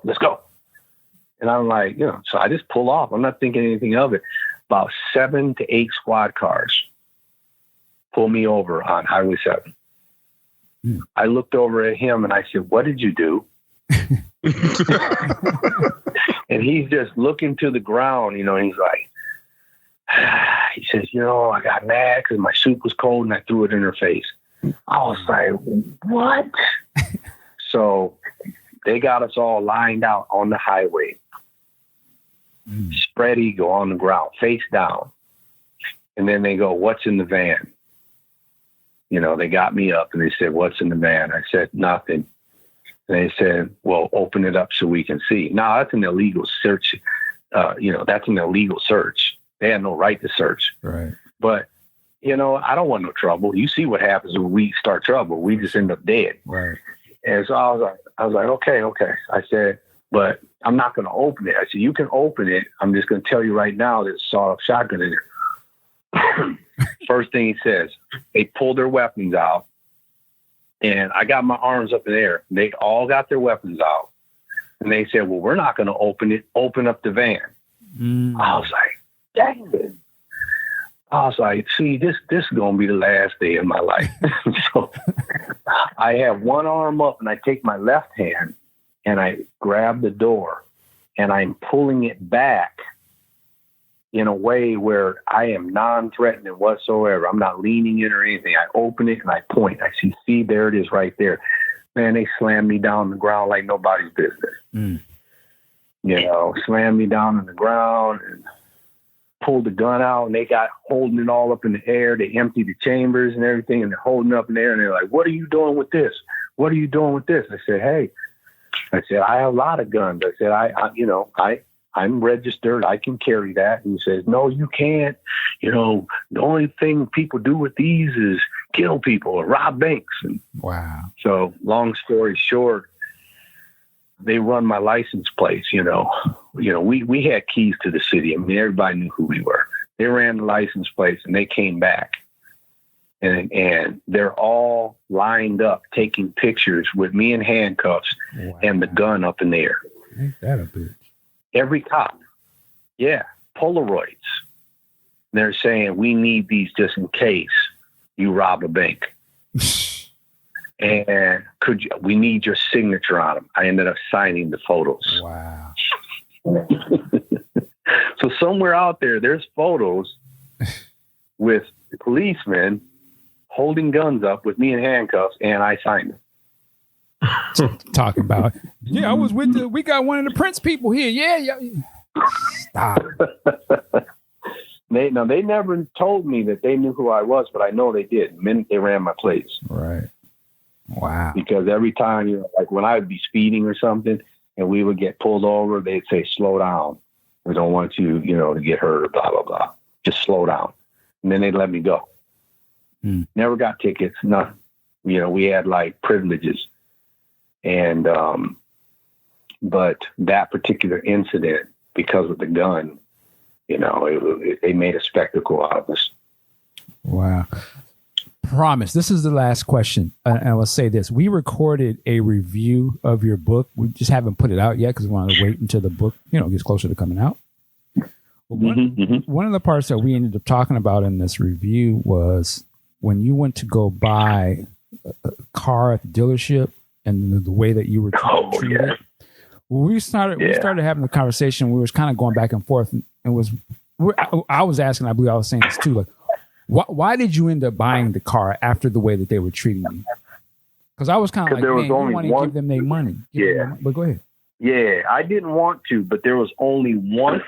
And I'm like, so I just pull off. I'm not thinking anything of it. About 7 to 8 squad cars pull me over on Highway 7. I looked over at him and I said, "What did you do?" And he's just looking to the ground, and he's like, he says, "I got mad because my soup was cold and I threw it in her face." I was like, "What?" So they got us all lined out on the highway. Spread eagle on the ground, face down. And then they go, "What's in the van?" They got me up and they said, "What's in the van?" I said, "Nothing." And they said, "Well, open it up so we can see." Now, that's an illegal search. That's an illegal search. They had no right to search. Right. But you know, I don't want no trouble. You see what happens when we start trouble. We just end up dead. Right. And so I was like, okay. I said, but I'm not going to open it. I said, you can open it. I'm just going to tell you right now that it's sawed-off shotgun in there. First thing he says, they pulled their weapons out. And I got my arms up in the air. They all got their weapons out. And they said, well, we're not going to open it. Open up the van. I was like, dang it. I was like, see, this is going to be the last day of my life. So I have one arm up and I take my left hand and I grab the door and I'm pulling it back in a way where I am non-threatening whatsoever. I'm not leaning in or anything. I open it and I point. I see, there it is right there. Man, they slammed me down on the ground like nobody's business. You know, slammed me down on the ground and pulled the gun out, and they got holding it all up in the air. They emptied the chambers and everything, and they're holding it up in the air, and they're like, what are you doing with this? What are you doing with this? I said, hey, I have a lot of guns. I said, I'm registered. I can carry that. And he says, no, you can't. You know, the only thing people do with these is kill people or rob banks. And wow. So long story short, they run my license plates. You know, we had keys to the city. I mean, everybody knew who we were. They ran the license plates and they came back and they're all lined up taking pictures with me in handcuffs and the gun up in the air. Ain't that a bitch? Every cop. Yeah. Polaroids. They're saying we need these just in case you rob a bank. And we need your signature on them. I ended up signing the photos. Wow. So somewhere out there's photos with policemen holding guns up with me in handcuffs, and I signed them. Talking about, I was we got one of the Prince people here. Yeah. Stop. They never told me that they knew who I was, but I know they did. The minute they ran my plates. Right. Wow. Because every time, like when I would be speeding or something and we would get pulled over, they'd say, slow down. We don't want you, to get hurt or blah, blah, blah. Just slow down. And then they'd let me go. Never got tickets, nothing. We had like privileges. And, but that particular incident, because of the gun, they made a spectacle out of us. Wow. Promise. This is the last question. And I will say this. We recorded a review of your book. We just haven't put it out yet because we want to wait until the book, gets closer to coming out. One of the parts that we ended up talking about in this review was when you went to go buy a car at the dealership and the way that you were treated. Yeah. When we started having the conversation, we was kind of going back and forth, and I was asking, I believe I was saying this too, like, why did you end up buying the car after the way that they were treating you? Because I was kind of like, man, you want to give them their money. But go ahead. Yeah, I didn't want to, but there was only one.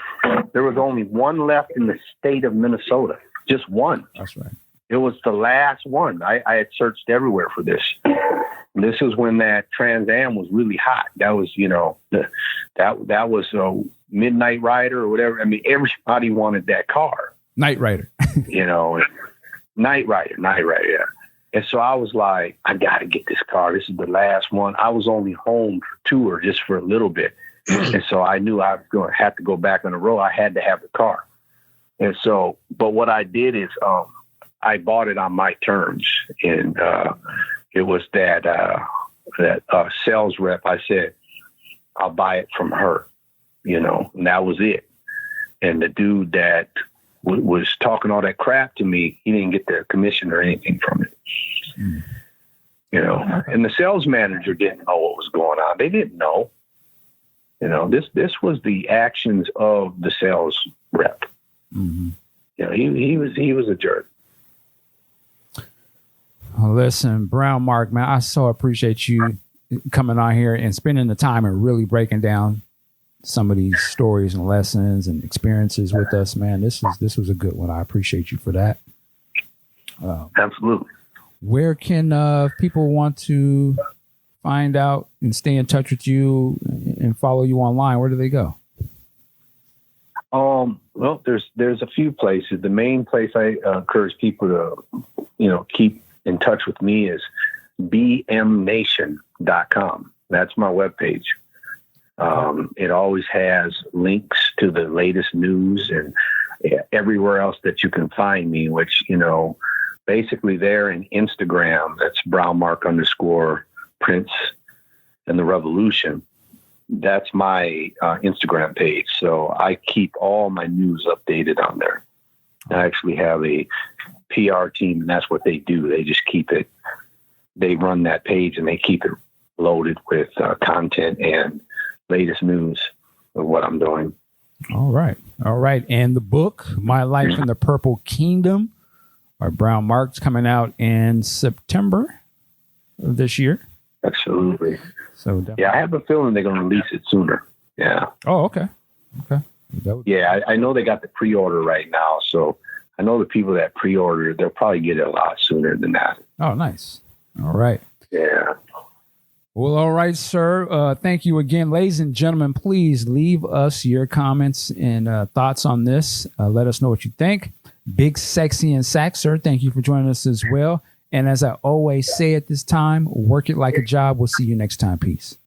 There was only one left in the state of Minnesota. Just one. That's right. It was the last one. I had searched everywhere for this. This was when that Trans Am was really hot. That was, that was a Midnight Rider or whatever. I mean, everybody wanted that car. Night Rider. Night Rider, yeah. And so I was like, I got to get this car. This is the last one. I was only home for tour just for a little bit. And so I knew I was going to have to go back on the road. I had to have the car. And so, but what I did is I bought it on my terms. And it was that sales rep. I said, I'll buy it from her, and that was it. And the dude that was talking all that crap to me, he didn't get the commission or anything from it. And the sales manager didn't know what was going on. They didn't know. This was the actions of the sales rep. Mm-hmm. He was a jerk. Well, listen, Brownmark, man, I so appreciate you coming on here and spending the time and really breaking down some of these stories and lessons and experiences with us, man. This was a good one. I appreciate you for that. Absolutely. Where can people want to find out and stay in touch with you and follow you online? Where do they go? Well, there's a few places. The main place I encourage people to, keep in touch with me is bmnation.com. That's my webpage. It always has links to the latest news and everywhere else that you can find me, which, basically there in Instagram, that's Brownmark_Prince and the Revolution. That's my Instagram page. So I keep all my news updated on there. I actually have a PR team, and that's what they do. They just keep it. They run that page, and they keep it loaded with content and latest news of what I'm doing. All right. And the book, My Life in the Purple Kingdom, by Brownmark's coming out in September of this year. Absolutely. So yeah, I have a feeling they're going to release it sooner. Yeah. Oh, okay. Yeah, I know they got the pre-order right now, so I know the people that pre-ordered, they'll probably get it a lot sooner than that. Oh, nice. All right. Yeah. Well, all right, sir. Thank you again. Ladies and gentlemen, please leave us your comments and thoughts on this. Let us know what you think. Big, Sexy, and Sack, sir, thank you for joining us as well. And as I always say at this time, work it like a job. We'll see you next time. Peace.